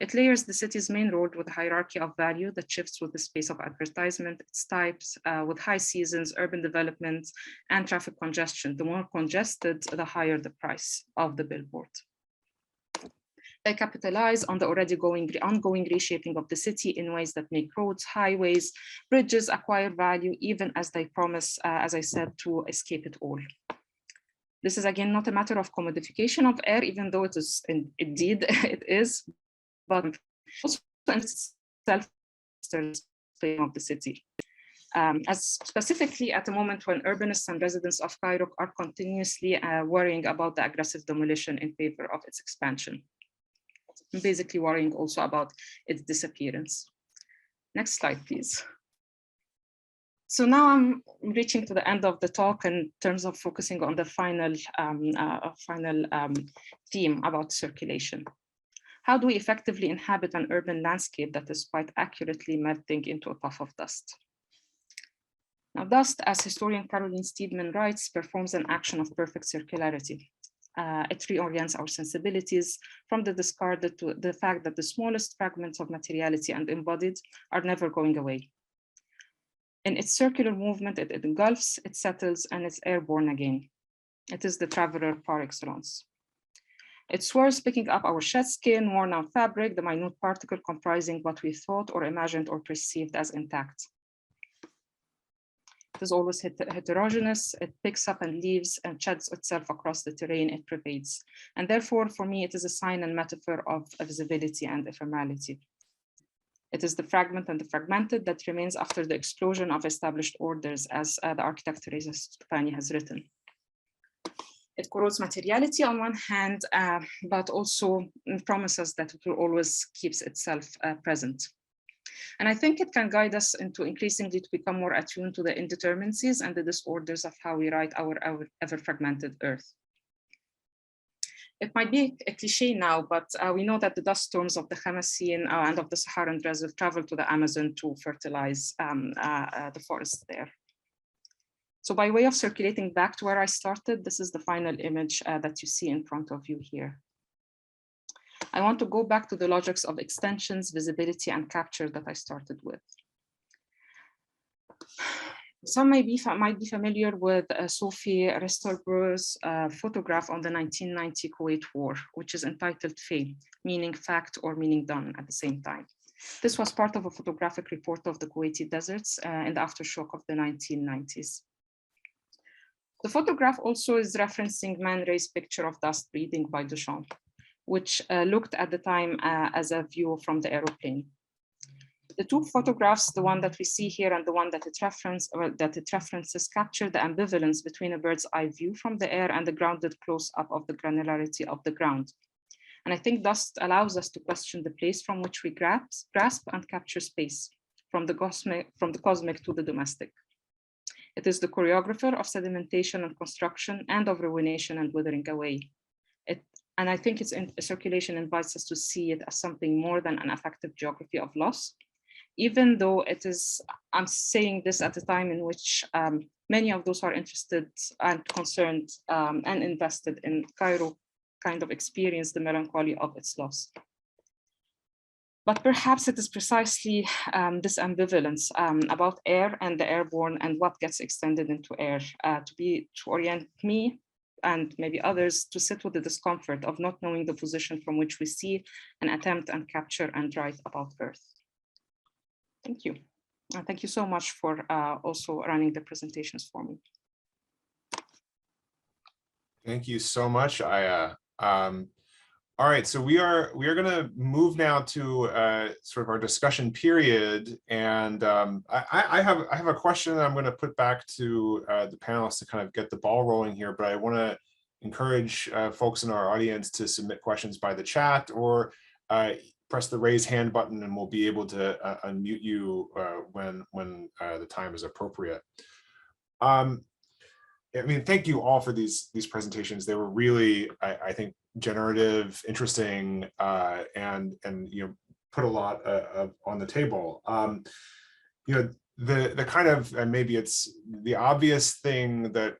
It layers the city's main road with a hierarchy of value that shifts with the space of advertisement, its types, with high seasons, urban development, and traffic congestion. The more congested, the higher the price of the billboard. They capitalize on the already ongoing reshaping of the city in ways that make roads, highways, bridges acquire value, even as they promise, as I said, to escape it all. This is again not a matter of commodification of air, even though it is indeed it is, but also in itself of the city. As specifically at a moment when urbanists and residents of Cairo are continuously worrying about the aggressive demolition in favor of its expansion. Basically worrying also about its disappearance. Next slide, please. So now I'm reaching to the end of the talk in terms of focusing on the final theme about circulation. How do we effectively inhabit an urban landscape that is quite accurately melting into a puff of dust? Now, dust, as historian Caroline Steedman writes, performs an action of perfect circularity. It reorients our sensibilities from the discarded to the fact that the smallest fragments of materiality and embodied are never going away. In its circular movement, it engulfs, it settles, and it's airborne again. It is the traveler par excellence. It swirls, picking up our shed skin, worn out fabric, the minute particle comprising what we thought or imagined or perceived as intact. It is always heterogeneous. It picks up and leaves and sheds itself across the terrain it pervades. And therefore, for me, it is a sign and metaphor of visibility and ephemerality. It is the fragment and the fragmented that remains after the explosion of established orders, as the architect Teresa Stupani has written. It corrodes materiality on one hand, but also promises that it will always keep itself present. And I think it can guide us into increasingly to become more attuned to the indeterminacies and the disorders of how we write our ever-fragmented earth. It might be a cliche now, but we know that the dust storms of the Hamasine and of the Saharan Desert travel to the Amazon to fertilize the forest there. So by way of circulating back to where I started, this is the final image that you see in front of you here. I want to go back to the logics of extensions, visibility, and capture that I started with. Some might be familiar with Sophie Restorbeur's photograph on the 1990 Kuwait War, which is entitled Fay, meaning fact or meaning done at the same time. This was part of a photographic report of the Kuwaiti deserts in the aftershock of the 1990s. The photograph also is referencing Man Ray's picture of dust breathing by Duchamp, which looked at the time as a view from the aeroplane. The two photographs, the one that we see here and the one that it references, capture the ambivalence between a bird's eye view from the air and the grounded close-up of the granularity of the ground. And I think dust allows us to question the place from which we grasp and capture space, from the cosmic to the domestic. It is the choreographer of sedimentation and construction and of ruination and withering away. And I think its circulation invites us to see it as something more than an affective geography of loss, even though it is, I'm saying this at a time in which many of those who are interested and concerned and invested in Cairo kind of experience the melancholy of its loss. But perhaps it is precisely this ambivalence about air and the airborne and what gets extended into air to orient me and maybe others to sit with the discomfort of not knowing the position from which we see and attempt and capture and write about Earth. Thank you. Thank you so much for also running the presentations for me. Thank you so much, Aya. All right, so we are going to move now to sort of our discussion period, and I have a question that I'm going to put back to the panelists to kind of get the ball rolling here. But I want to encourage folks in our audience to submit questions by the chat or press the raise hand button, and we'll be able to unmute you when the time is appropriate. I mean, thank you all for these presentations. They were really, I think, generative, interesting, and put a lot on the table. The kind of, and maybe it's the obvious thing that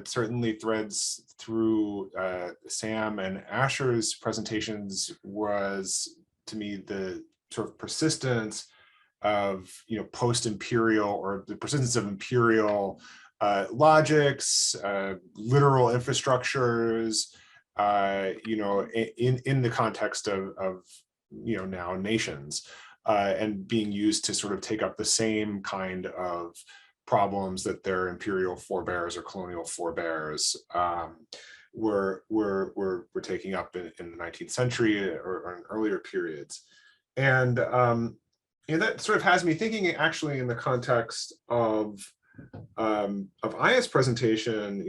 certainly threads through Sam and Asher's presentations was, to me, the sort of persistence of post-imperial, or the persistence of imperial logics, literal infrastructures, in the context of now nations, and being used to sort of take up the same kind of problems that their imperial forebears or colonial forebears were taking up in the 19th century or in earlier periods. And that sort of has me thinking, actually, in the context of Aya's presentation,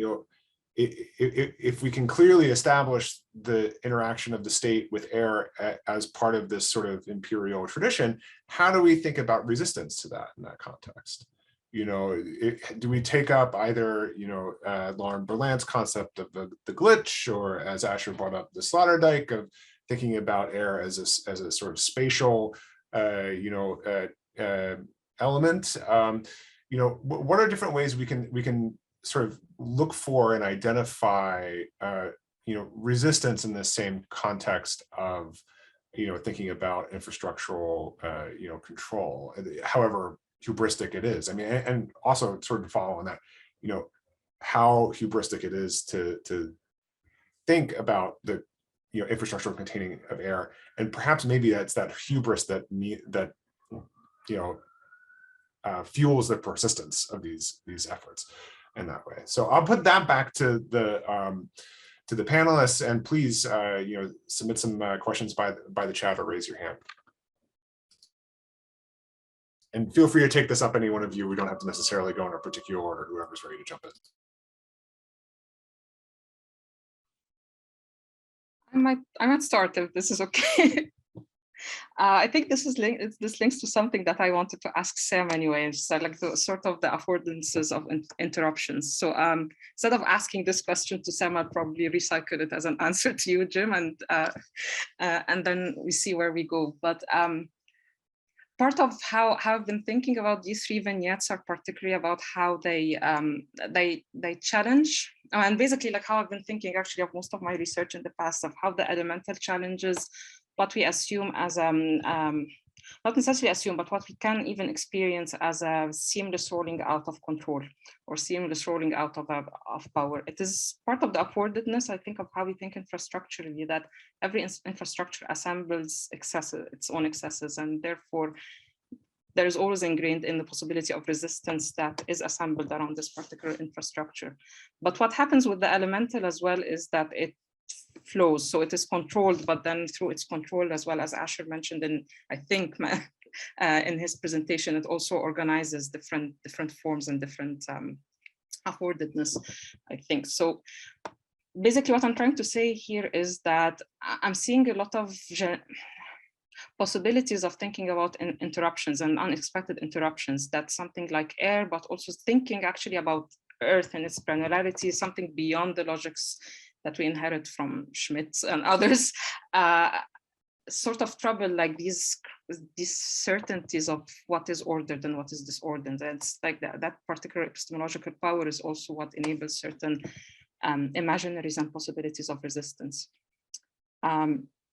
if we can clearly establish the interaction of the state with air as part of this sort of imperial tradition, how do we think about resistance to that in that context? Do we take up either, Lauren Berlant's concept of the glitch, or, as Asher brought up, the Sloterdijk of thinking about air as a sort of spatial, element? What are different ways we can sort of look for and identify, resistance in the same context of, thinking about infrastructural, control, however hubristic it is. I mean, and also sort of follow on that, how hubristic it is to think about the, infrastructural containing of air, and perhaps maybe that's that hubris that fuels the persistence of these efforts in that way. So I'll put that back to the panelists, and please, submit some questions by the chat or raise your hand. And feel free to take this up, any one of you. We don't have to necessarily go in a particular order, whoever's ready to jump in. I might start, if this is okay. I think this links to something that I wanted to ask Sam anyway, so like the sort of the affordances of interruptions. So instead of asking this question to Sam, I'll probably recycle it as an answer to you, Jim, and then we see where we go. But part of how I've been thinking about these three vignettes are particularly about how they challenge, and basically like how I've been thinking actually of most of my research in the past, of how the elemental challenges what we assume as not necessarily assume, but what we can even experience as a seamless rolling out of control or seamless rolling out of power. It is part of the upwardedness, I think, of how we think infrastructurally, that every infrastructure assembles excesses, its own excesses, and therefore there is always ingrained in the possibility of resistance that is assembled around this particular infrastructure. But what happens with the elemental as well is that it flows, so it is controlled, but then through its control, as well as Asher mentioned in, I think, in his presentation, it also organizes different forms and different affordedness, I think. So basically what I'm trying to say here is that I'm seeing a lot of possibilities of thinking about interruptions and unexpected interruptions. That's something like air, but also thinking actually about Earth and its granularity, something beyond the logics that we inherit from Schmidt and others. Sort of trouble like these certainties of what is ordered and what is disordered. And it's like that particular epistemological power is also what enables certain imaginaries and possibilities of resistance.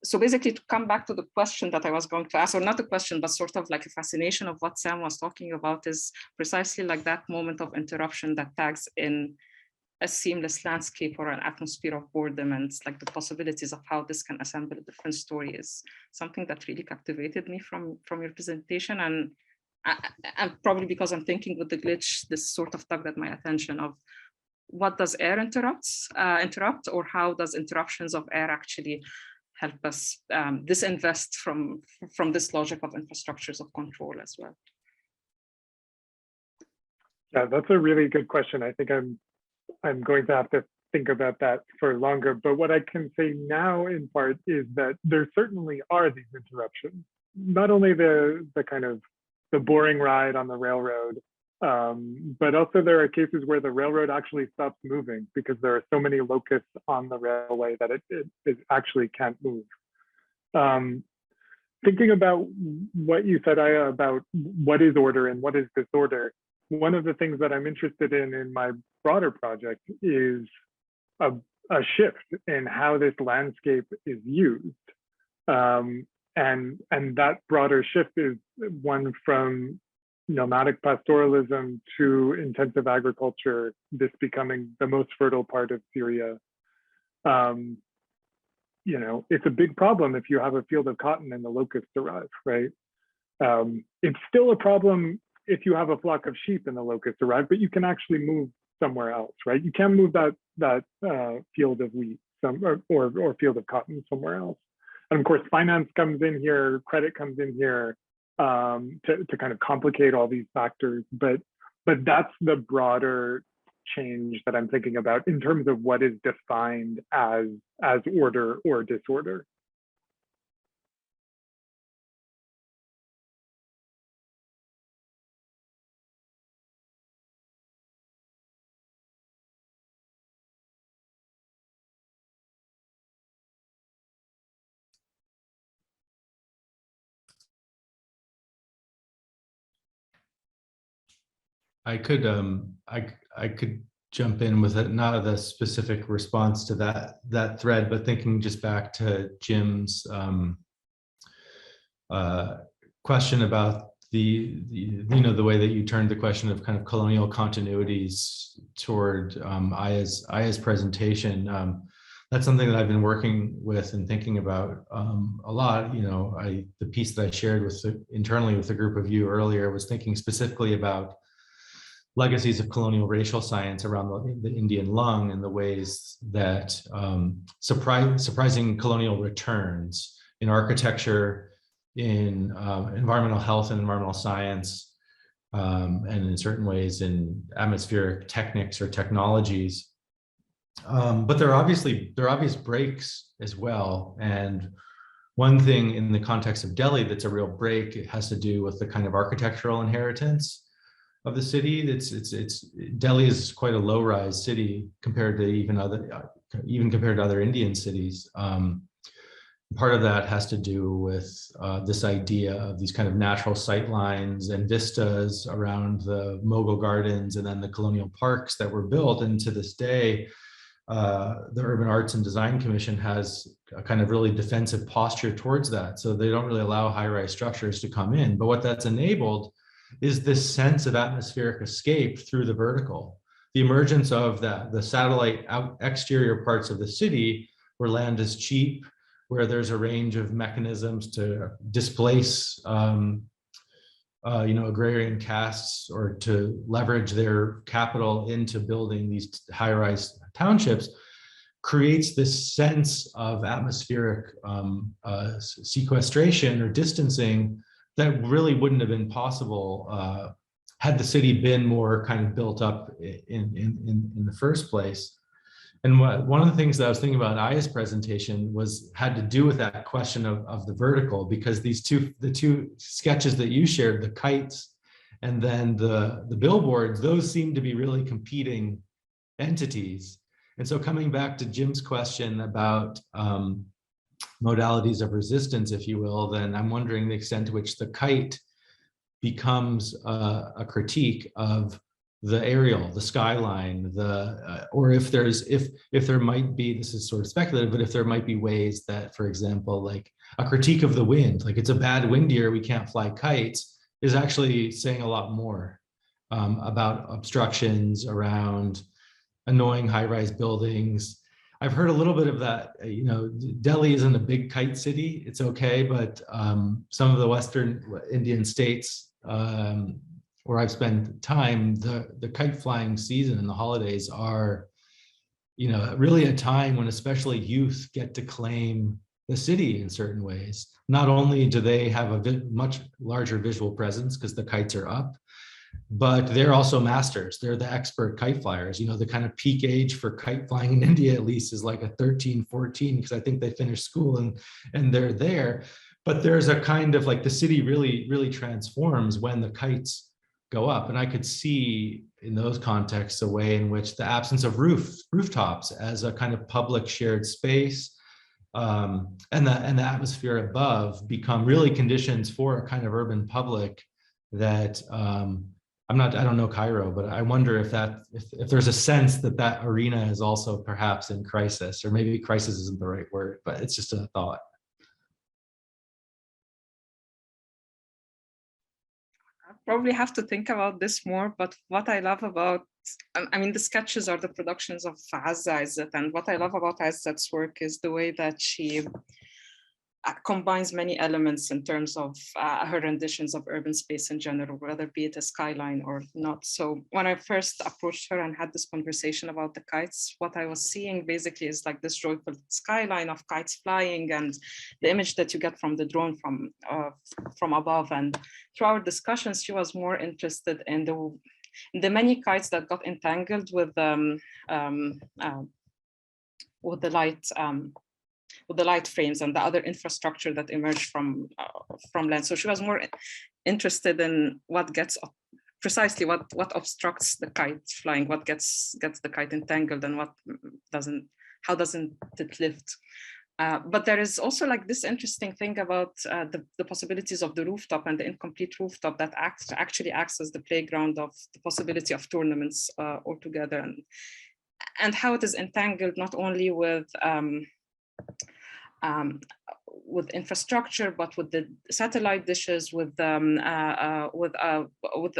So basically, to come back to the question that I was going to ask, or not a question, but sort of like a fascination of what Sam was talking about, is precisely like that moment of interruption that tags in a seamless landscape or an atmosphere of boredom, and it's like the possibilities of how this can assemble a different story is something that really captivated me from your presentation. And probably because I'm thinking with the glitch, this sort of tugged at my attention of what does air interrupt, or how does interruptions of air actually help us disinvest from this logic of infrastructures of control as well? Yeah, that's a really good question. I think I'm going to have to think about that for longer, but what I can say now in part is that there certainly are these interruptions, not only the kind of the boring ride on the railroad, but also there are cases where the railroad actually stops moving because there are so many locusts on the railway that it actually can't move. Thinking about what you said, Aya, about what is order and what is disorder, one of the things that I'm interested in my broader project is a shift in how this landscape is used. And that broader shift is one from nomadic pastoralism to intensive agriculture, this becoming the most fertile part of Syria. You know, it's a big problem if you have a field of cotton and the locusts arrive, right? It's still a problem if you have a flock of sheep and the locusts arrive, but you can actually move somewhere else, right? You can move that field of wheat or field of cotton somewhere else. And of course, finance comes in here, credit comes in here to kind of complicate all these factors. But that's the broader change that I'm thinking about in terms of what is defined as order or disorder. I could jump in with not a specific response to that thread, but thinking just back to Jim's question about the way that you turned the question of kind of colonial continuities toward Aya's presentation. That's something that I've been working with and thinking about a lot. You know, the piece that I shared internally with a group of you earlier was thinking specifically about legacies of colonial racial science around the Indian lung and the ways that surprising colonial returns in architecture, in environmental health and environmental science, and in certain ways in atmospheric techniques or technologies. But there are obvious breaks as well. And one thing in the context of Delhi that's a real break, it has to do with the kind of architectural inheritance of the city. Delhi is quite a low-rise city compared to even compared to other Indian cities. Part of that has to do with this idea of these kind of natural sight lines and vistas around the Mughal gardens and then the colonial parks that were built. And to this day, the Urban Arts and Design Commission has a kind of really defensive posture towards that. So they don't really allow high-rise structures to come in. But what that's enabled is this sense of atmospheric escape through the vertical. The emergence of the satellite exterior parts of the city where land is cheap, where there's a range of mechanisms to displace agrarian castes or to leverage their capital into building these high-rise townships, creates this sense of atmospheric sequestration or distancing that really wouldn't have been possible had the city been more kind of built up in the first place. And one of the things that I was thinking about in Aya's presentation had to do with that question of the vertical, because the two sketches that you shared, the kites and then the billboards, those seem to be really competing entities. And so coming back to Jim's question about modalities of resistance, if you will, then I'm wondering the extent to which the kite becomes a critique of the aerial, the skyline, or if there might be, this is sort of speculative, but if there might be ways that, for example, like a critique of the wind, like it's a bad wind year, we can't fly kites, is actually saying a lot more about obstructions around annoying high-rise buildings. I've heard a little bit of that, you know, Delhi isn't a big kite city, it's okay, but some of the Western Indian states where I've spent time, the kite flying season and the holidays are, you know, really a time when especially youth get to claim the city in certain ways. Not only do they have a much larger visual presence because the kites are up, but they're also masters. They're the expert kite flyers. You know, the kind of peak age for kite flying in India, at least, is like a 13, 14, because I think they finish school and they're there. But there's a kind of like the city really transforms when the kites go up. And I could see in those contexts a way in which the absence of rooftops as a kind of public shared space and the atmosphere above become really conditions for a kind of urban public that I don't know Cairo, but I wonder if there's a sense that arena is also perhaps in crisis, or maybe crisis isn't the right word, but it's just a thought. I probably have to think about this more, but what I love about, I mean, the sketches are the productions of Azza Izzat, and what I love about Izzat's work is the way that she combines many elements in terms of her renditions of urban space in general, whether be it a skyline or not. So when I first approached her and had this conversation about the kites, what I was seeing basically is like this joyful skyline of kites flying and the image that you get from the drone from above. And through our discussions, she was more interested in the many kites that got entangled with the light frames and the other infrastructure that emerged from land. So she was more interested in what gets precisely what obstructs the kite flying, what gets the kite entangled, and what doesn't. How doesn't it lift? But there is also like this interesting thing about the possibilities of the rooftop and the incomplete rooftop that actually acts as the playground of the possibility of tournaments altogether, and how it is entangled not only with infrastructure, but with the satellite dishes, with the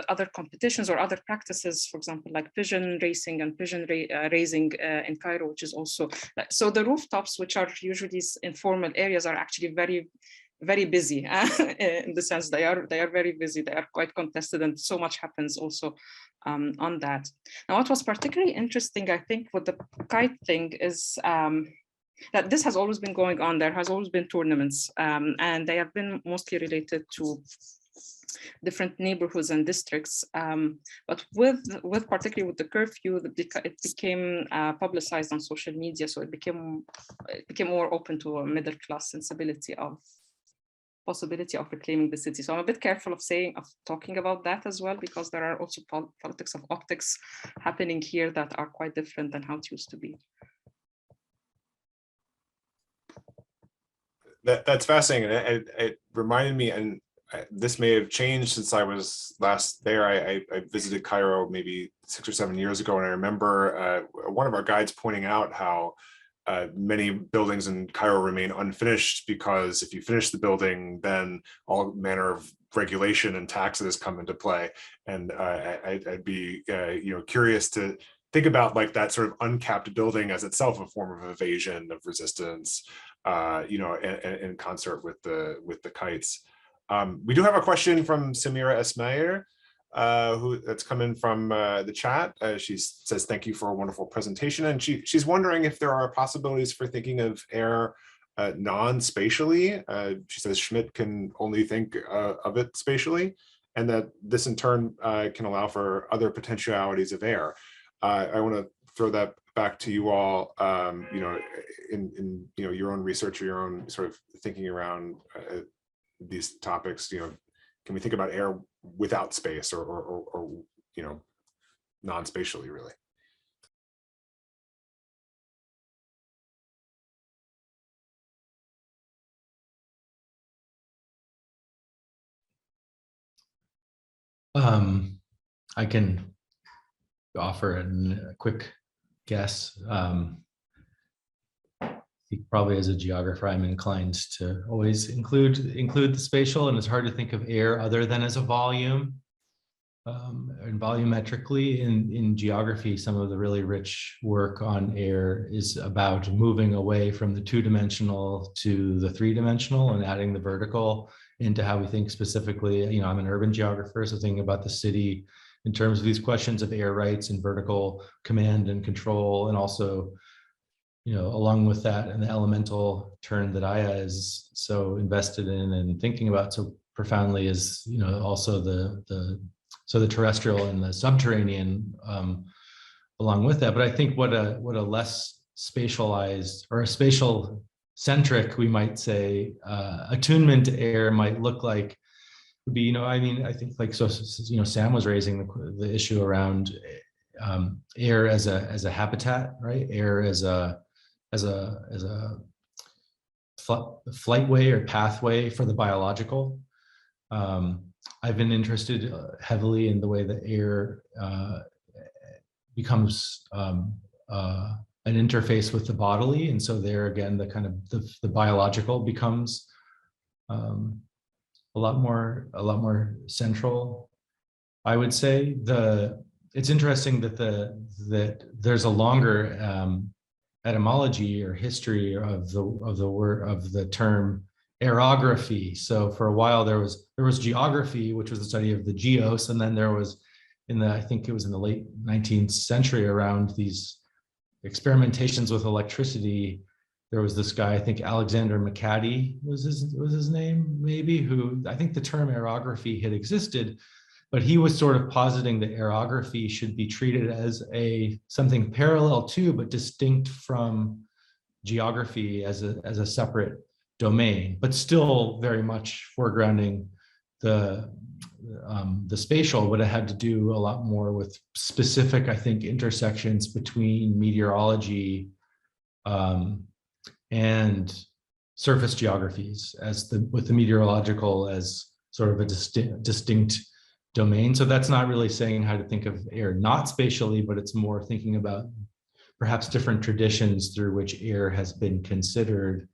other competitions or other practices, for example, like pigeon racing and pigeon raising in Cairo, which is also, so the rooftops, which are usually informal areas, are actually very, very busy in the sense they are very busy, they are quite contested, and so much happens also on that. Now, what was particularly interesting, I think, with the kite thing is that this has always been going on. There has always been tournaments, and they have been mostly related to different neighborhoods and districts. But with particularly with the curfew, it became publicized on social media, so it became more open to a middle class sensibility of possibility of reclaiming the city. So I'm a bit careful of talking about that as well, because there are also politics of optics happening here that are quite different than how it used to be. That's fascinating. It reminded me, and this may have changed since I was last there. I visited Cairo maybe 6 or 7 years ago, and I remember one of our guides pointing out how many buildings in Cairo remain unfinished, because if you finish the building, then all manner of regulation and taxes come into play. And I'd be curious to think about like that sort of uncapped building as itself a form of evasion, of resistance, in concert with the kites. We do have a question from Samira Esmayer, that's come in from the chat. She says, thank you for a wonderful presentation. And she's wondering if there are possibilities for thinking of air non-spatially. She says Schmidt can only think of it spatially, and that this in turn can allow for other potentialities of air. I want to throw that back to you all, in your own research or your own sort of thinking around these topics. Can we think about air without space, or non-spatially, really? I can offer a quick guess. I think probably as a geographer, I'm inclined to always include the spatial, and it's hard to think of air other than as a volume. And volumetrically in geography, some of the really rich work on air is about moving away from the two-dimensional to the three-dimensional and adding the vertical into how we think specifically. I'm an urban geographer, so thinking about the city in terms of these questions of air rights and vertical command and control, and also, along with that, and the elemental turn that Aya is so invested in and thinking about so profoundly is, also the terrestrial and the subterranean along with that. But I think what a less spatialized or a spatial centric, we might say, attunement to air might look like would be, I think like, so, Sam was raising the issue around air as a habitat, right? Air as a flight way or pathway for the biological. I've been interested heavily in the way that air becomes an interface with the bodily, and so there again, the kind of the biological becomes a lot more central. I would say it's interesting that there's a longer etymology or history of the word, of the term aerography. So for a while there was geography, which was the study of the geos, and then there was I think it was in the late 19th century, around these experimentations with electricity. There was this guy, I think Alexander McCaddy was his name, maybe, who, I think the term aerography had existed, but he was sort of positing that aerography should be treated as something parallel to, but distinct from, geography as a separate domain, but still very much foregrounding the spatial, but it had to do a lot more with specific, I think, intersections between meteorology and surface geographies, with the meteorological as sort of a distinct domain. So that's not really saying how to think of air not spatially, but it's more thinking about perhaps different traditions through which air has been considered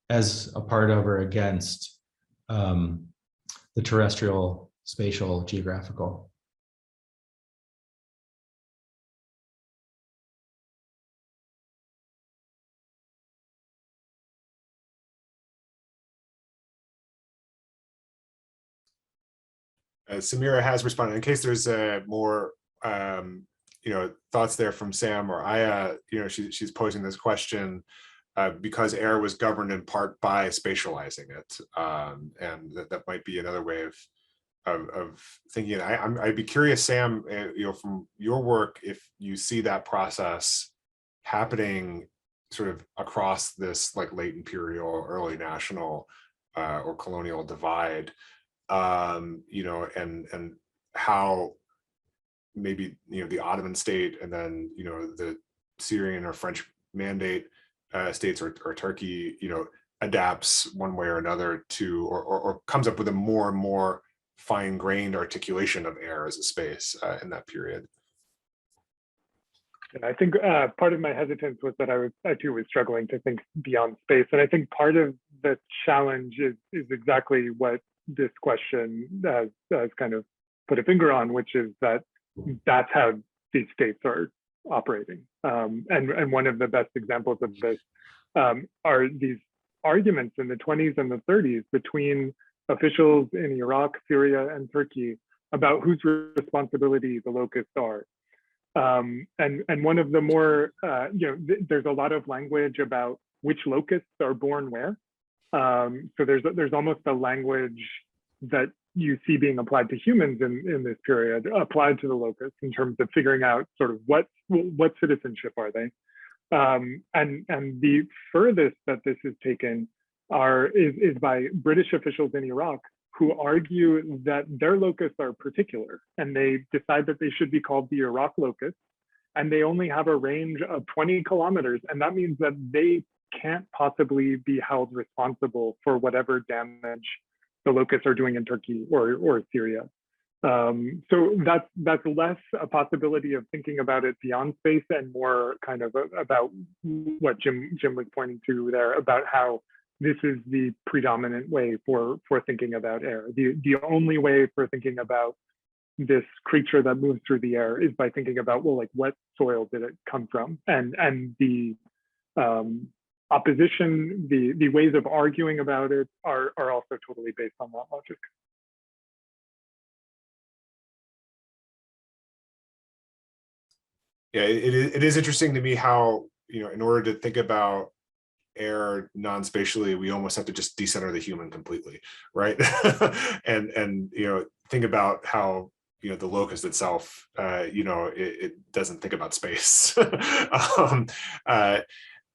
as a part of or against the terrestrial, spatial, geographical. Samira has responded. In case there's more thoughts there from Sam or Aya, she's posing this question because air was governed in part by spatializing it, and that might be another way of thinking. I'd be curious, Sam, from your work, if you see that process happening sort of across this like late imperial, early national or colonial divide, and how maybe the Ottoman state and then the Syrian or French mandate states or Turkey adapts one way or another to or comes up with a more and more fine-grained articulation of air as a space in that period. And I think part of my hesitance was that I too was struggling to think beyond space, and I think part of the challenge is exactly what this question has kind of put a finger on, which is that's how these states are operating. And one of the best examples of this are these arguments in the 20s and the 30s between officials in Iraq, Syria, and Turkey about whose responsibility the locusts are. And one of the more, there's a lot of language about which locusts are born where. So there's almost a language that you see being applied to humans in this period, applied to the locusts in terms of figuring out sort of what citizenship are they. And the furthest that this is taken is by British officials in Iraq, who argue that their locusts are particular, and they decide that they should be called the Iraq locust, and they only have a range of 20 kilometers, and that means that they can't possibly be held responsible for whatever damage the locusts are doing in Turkey or Syria. So that's less a possibility of thinking about it beyond space and more kind of about what Jim was pointing to there, about how this is the predominant way for thinking about air. The only way for thinking about this creature that moves through the air is by thinking about, well, like, what soil did it come from? And the opposition, the ways of arguing about it are also totally based on that logic. Yeah, it is interesting to me how, in order to think about air non-spatially, we almost have to just decenter the human completely, right? and think about how the locust itself, it doesn't think about space.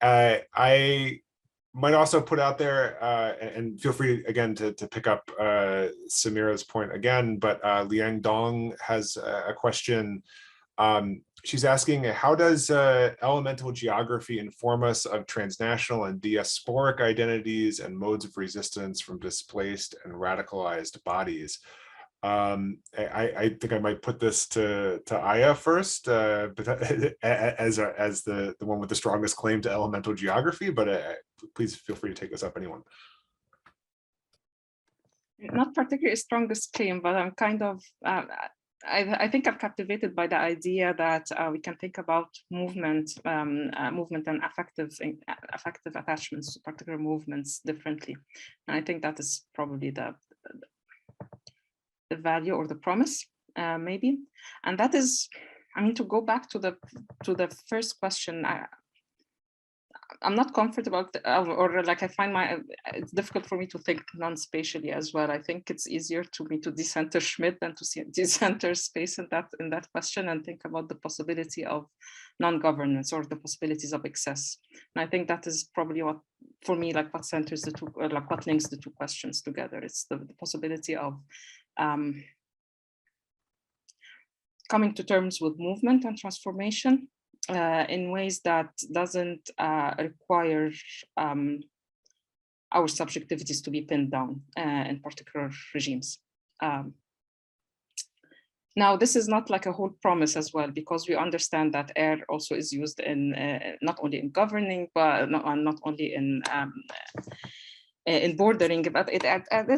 I might also put out there, and feel free again to pick up Samira's point again, but Liang Dong has a question. She's asking, how does elemental geography inform us of transnational and diasporic identities and modes of resistance from displaced and radicalized bodies? I think I might put this to Aya first, but as the one with the strongest claim to elemental geography, but please feel free to take this up, anyone. Not particularly strongest claim, but I'm kind of, I think I'm captivated by the idea that we can think about movement and affective attachments to particular movements differently. And I think that is probably the value or the promise, maybe. And that is, I mean, to go back to the first question, I'm not comfortable, or like I find it's difficult for me to think non-spatially as well. I think it's easier to me to decenter Schmidt than to decenter space in that question and think about the possibility of non-governance or the possibilities of excess. And I think that is probably what, for me, like what centers the two, or like what links the two questions together. It's the possibility of coming to terms with movement and transformation in ways that doesn't require our subjectivities to be pinned down in particular regimes. Now, this is not like a whole promise as well, because we understand that air also is used in not only in governing, but not only in bordering, but it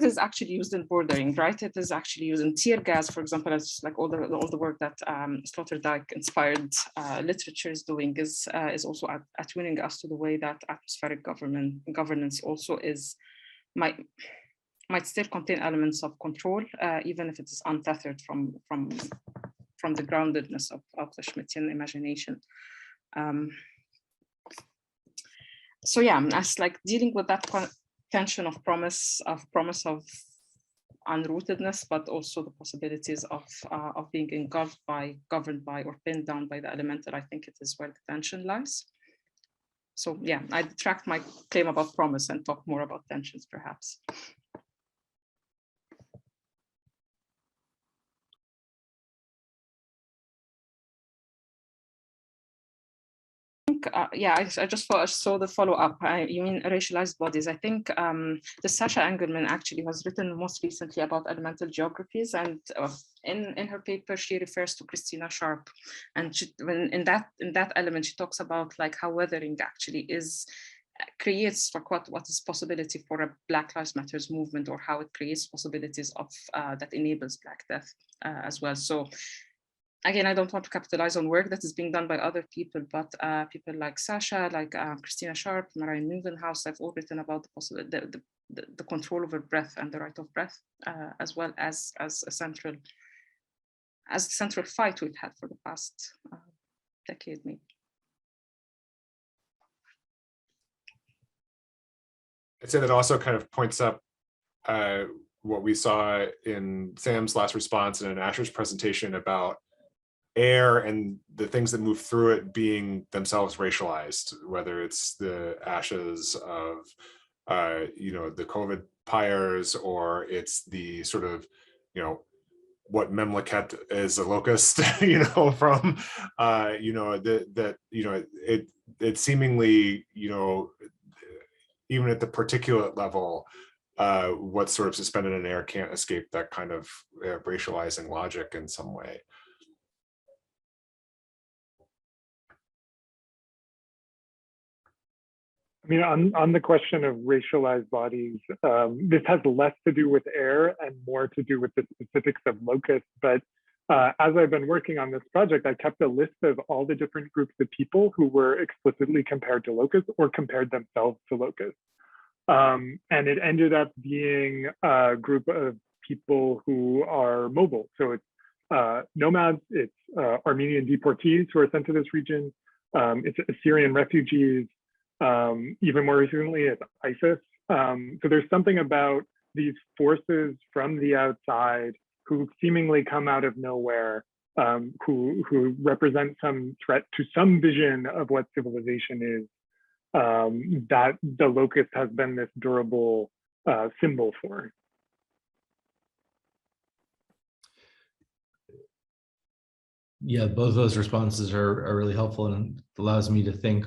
is actually used in bordering, right? It is actually used in tear gas, for example, as like all the work that Sloterdijk inspired literature is doing is also attuning us to the way that atmospheric governance also might still contain elements of control, even if it is untethered from the groundedness of the Schmittian imagination. So yeah, as like dealing with that tension of promise of unrootedness, but also the possibilities of being engulfed by, governed by, or pinned down by the elemental, I think it is where the tension lies. So yeah, I detract my claim about promise and talk more about tensions, perhaps. Yeah, I just saw the follow-up. You mean racialized bodies? I think the Sasha Engelman actually has written most recently about elemental geographies, and in her paper she refers to Christina Sharp, and in that element she talks about like how weathering actually creates like what is possibility for a Black Lives Matters movement, or how it creates possibilities of that enables Black death as well. So again, I don't want to capitalize on work that is being done by other people, but people like Sasha, like Christina Sharp, Marianne Mugenhaus, have all written about the control over breath and the right of breath, as well as a central fight we've had for the past decade, maybe. I'd say that also kind of points up what we saw in Sam's last response and in Asher's presentation about air and the things that move through it being themselves racialized, whether it's the ashes of the COVID pyres, or it's the sort of, what Memleket is a locust, from, it seemingly, even at the particulate level, what's sort of suspended in air can't escape that kind of racializing logic in some way. I mean, on the question of racialized bodies, this has less to do with air and more to do with the specifics of locusts. But as I've been working on this project, I kept a list of all the different groups of people who were explicitly compared to locusts or compared themselves to locusts. And it ended up being a group of people who are mobile. So it's nomads, it's Armenian deportees who are sent to this region, it's Assyrian refugees, even more recently, it's ISIS. So there's something about these forces from the outside who seemingly come out of nowhere, who represent some threat to some vision of what civilization is, that the locust has been this durable symbol for. Yeah, both those responses are really helpful and allows me to think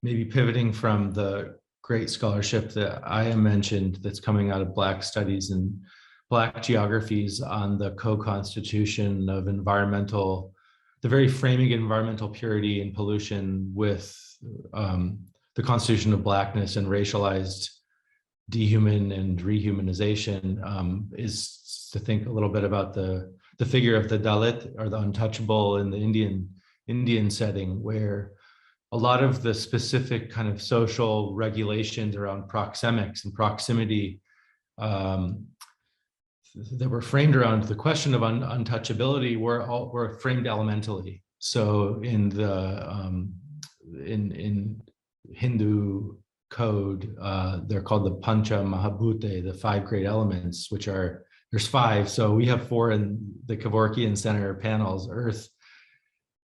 maybe pivoting from the great scholarship that I mentioned that's coming out of Black studies and Black geographies on the co-constitution of the very framing of environmental purity and pollution with the constitution of Blackness and racialized dehuman and rehumanization, is to think a little bit about the figure of the Dalit or the untouchable in the Indian setting, where a lot of the specific kind of social regulations around proxemics and proximity that were framed around the question of untouchability were framed elementally. So in the in Hindu code, they're called the Pancha Mahabhute, the 5 great elements, which are, there's 5. So we have 4 in the Kevorkian Center panels: earth,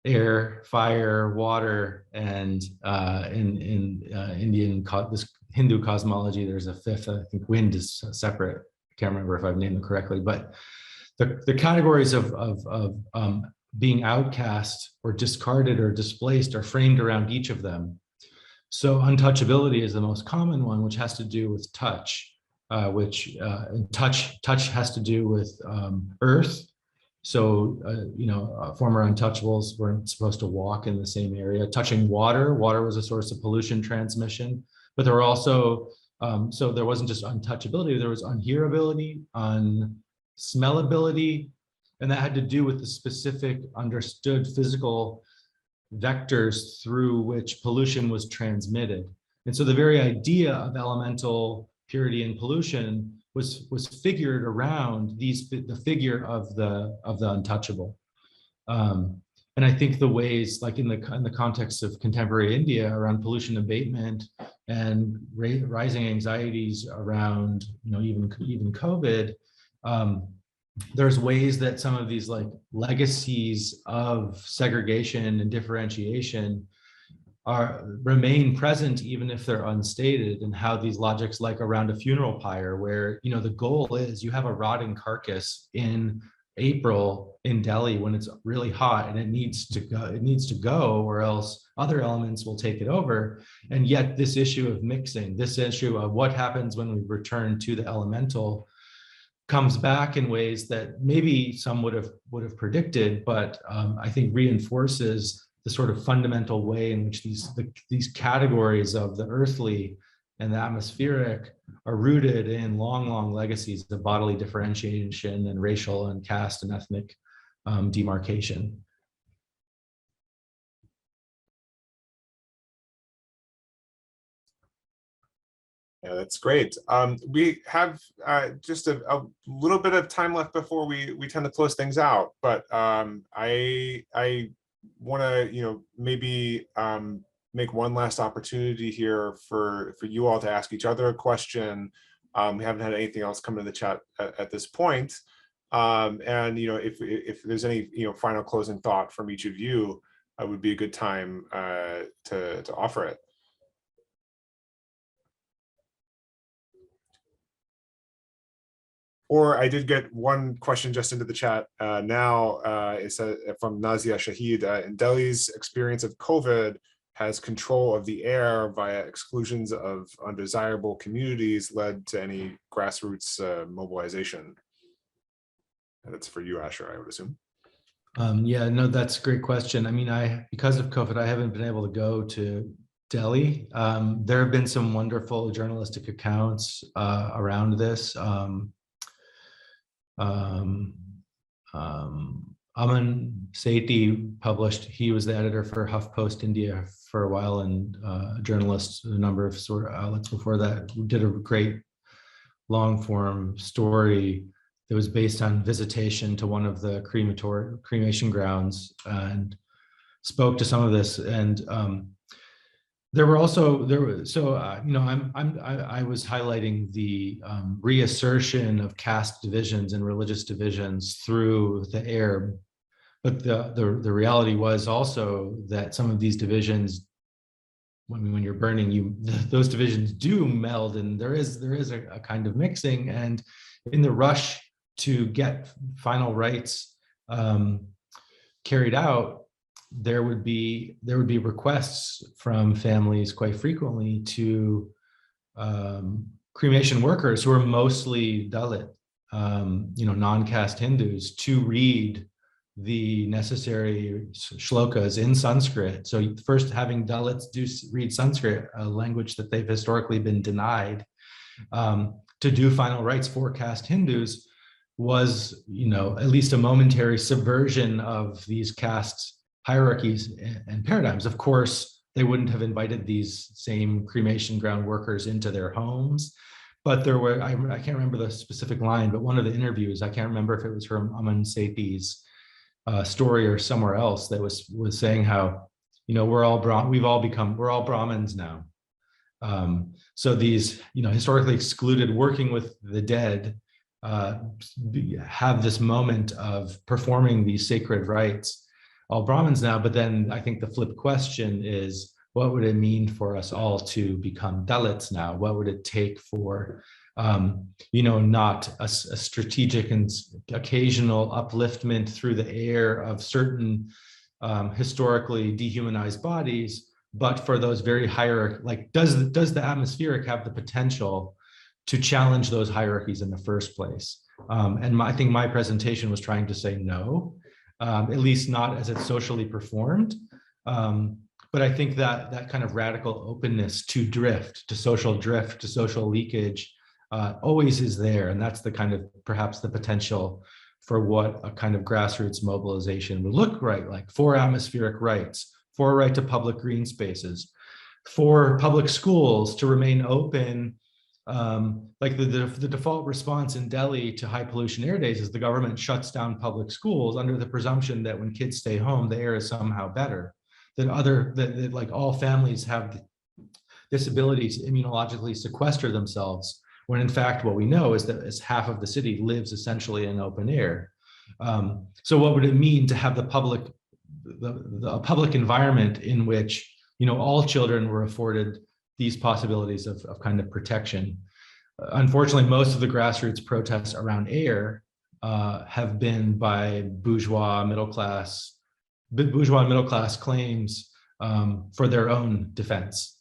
air, fire, water, and in Indian, this Hindu cosmology, there's a 5th. I think wind is separate. I can't remember if I've named them correctly, but the categories of being outcast or discarded or displaced are framed around each of them. So untouchability is the most common one, which has to do with touch, touch has to do with earth. So, former untouchables weren't supposed to walk in the same area. Touching water was a source of pollution transmission, but there were also, so there wasn't just untouchability, there was unhearability, unsmellability, and that had to do with the specific understood physical vectors through which pollution was transmitted. And so the very idea of elemental purity and pollution was figured around the figure of the untouchable. And I think the ways, like in the context of contemporary India, around pollution abatement and rising anxieties around, even COVID, there's ways that some of these legacies of segregation and differentiation remain present, even if they're unstated, and how these logics, like around a funeral pyre, where the goal is you have a rotting carcass in April in Delhi when it's really hot and it needs to go, or else other elements will take it over. And yet this issue of mixing, this issue of what happens when we return to the elemental, comes back in ways that maybe some would have predicted, but I think reinforces the sort of fundamental way in which these categories of the earthly and the atmospheric are rooted in long legacies of bodily differentiation and racial and caste and ethnic demarcation. Yeah, that's great. We have just a little bit of time left before we tend to close things out, but I want to maybe make one last opportunity here for you all to ask each other a question. We haven't had anything else come to the chat at this point. And if there's any final closing thought from each of you, would be a good time to offer it. Or I did get one question just into the chat now. It's from Nazia Shahid. In Delhi's experience of COVID, has control of the air via exclusions of undesirable communities led to any grassroots mobilization? And that's for you, Asher, I would assume. Yeah, no, that's a great question. I mean, because of COVID, I haven't been able to go to Delhi. There have been some wonderful journalistic accounts around this. Aman Sethi published, he was the editor for HuffPost India for a while, and a journalist, a number of sort of outlets before that, did a great long form story that was based on visitation to one of the cremation grounds and spoke to some of this. And I was highlighting the reassertion of caste divisions and religious divisions through the air, but the reality was also that some of these divisions, when you're burning, those divisions do meld, and there is a kind of mixing. And in the rush to get final rights carried out, there would be requests from families quite frequently to cremation workers who are mostly Dalit, non-caste Hindus, to read the necessary shlokas in Sanskrit. So first, having Dalits read Sanskrit, a language that they've historically been denied, to do final rites for caste Hindus was, at least a momentary subversion of these caste hierarchies and paradigms. Of course, they wouldn't have invited these same cremation ground workers into their homes, but there were, I can't remember the specific line, but one of the interviews, I can't remember if it was from Aman Sethi's story or somewhere else, that was saying how, we're all Brahmins now. So these, historically excluded, working with the dead, have this moment of performing these sacred rites, all Brahmins now. But then I think the flip question is, what would it mean for us all to become Dalits now? What would it take for, not a strategic and occasional upliftment through the air of certain historically dehumanized bodies, but for those very hierarchical, like, does the atmospheric have the potential to challenge those hierarchies in the first place? And I think my presentation was trying to say no, at least not as it's socially performed. But I think that kind of radical openness to drift, to social leakage, always is there. And that's the kind of, perhaps the potential for what a kind of grassroots mobilization would look like for atmospheric rights, for a right to public green spaces, for public schools to remain open. Like the default response in Delhi to high pollution air days is the government shuts down public schools under the presumption that when kids stay home, the air is somehow better. That like all families have this ability to immunologically sequester themselves, when in fact what we know is that half of the city lives essentially in open air. So what would it mean to have the public environment in which all children were afforded these possibilities of kind of protection? Unfortunately, most of the grassroots protests around air have been by bourgeois and middle class claims for their own defense.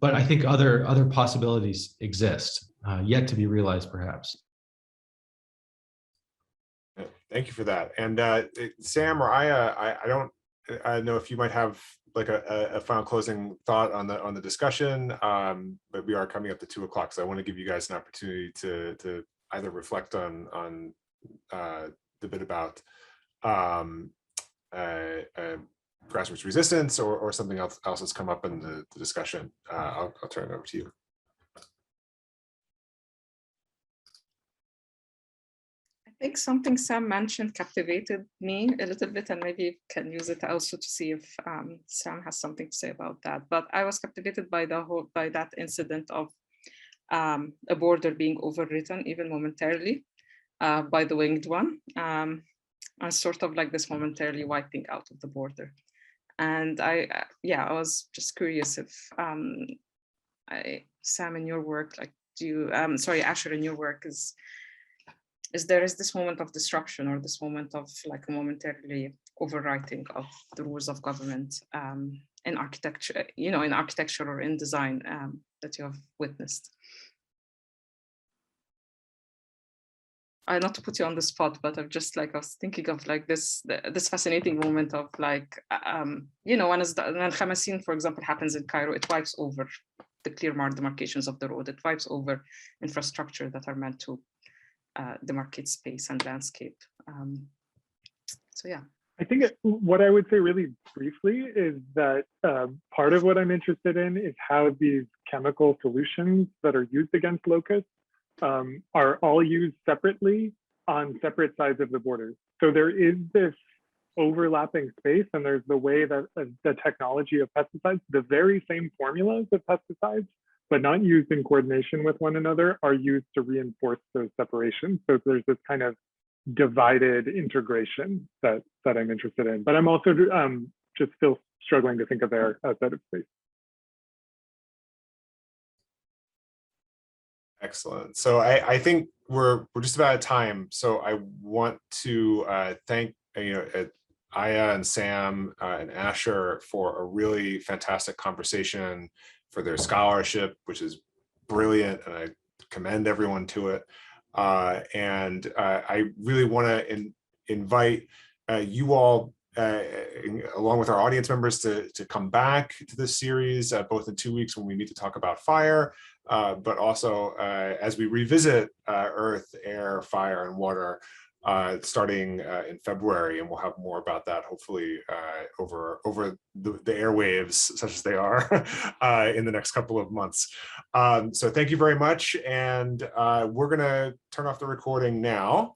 But I think other possibilities exist, yet to be realized, perhaps. Thank you for that. And Sam or Aya, I don't know if you might have like a final closing thought on the discussion, but we are coming up to 2 o'clock, so I want to give you guys an opportunity to either reflect on the bit about grassroots resistance or something else that's come up in the discussion. I'll turn it over to you. I think something Sam mentioned captivated me a little bit, and maybe can use it also to see if Sam has something to say about that. But I was captivated by that incident of a border being overwritten, even momentarily, by the winged one, and sort of like this momentarily wiping out of the border. And I was just curious if Sam, in your work, like, do you, sorry, Asher, in your work, is there this moment of disruption, or this moment of like a momentarily overwriting of the rules of government in architecture, in architecture or in design that you have witnessed? Not to put you on the spot, but I'm just like, I was thinking of like this fascinating moment of like, when Khamassin, for example, happens in Cairo, it wipes over the clear demarcations of the road. It wipes over infrastructure that are meant to demarcate space and landscape. So yeah. I think what I would say really briefly is that part of what I'm interested in is how these chemical solutions that are used against locusts are all used separately on separate sides of the border. So there is this overlapping space, and there's the way that the technology of pesticides, the very same formulas of pesticides, but not used in coordination with one another, are used to reinforce those separations. So there's this kind of divided integration that I'm interested in. But I'm also just still struggling to think of air outside of space. Excellent. So I think we're just about out of time. So I want to thank Aya and Sam and Asher for a really fantastic conversation, for their scholarship, which is brilliant, and I commend everyone to it. And I really want to invite you all, along with our audience members, to come back to this series, both in 2 weeks when we need to talk about fire, but also as we revisit earth, air, fire, and water, starting in February, and we'll have more about that hopefully over the airwaves, such as they are, in the next couple of months. So thank you very much, and we're going to turn off the recording now.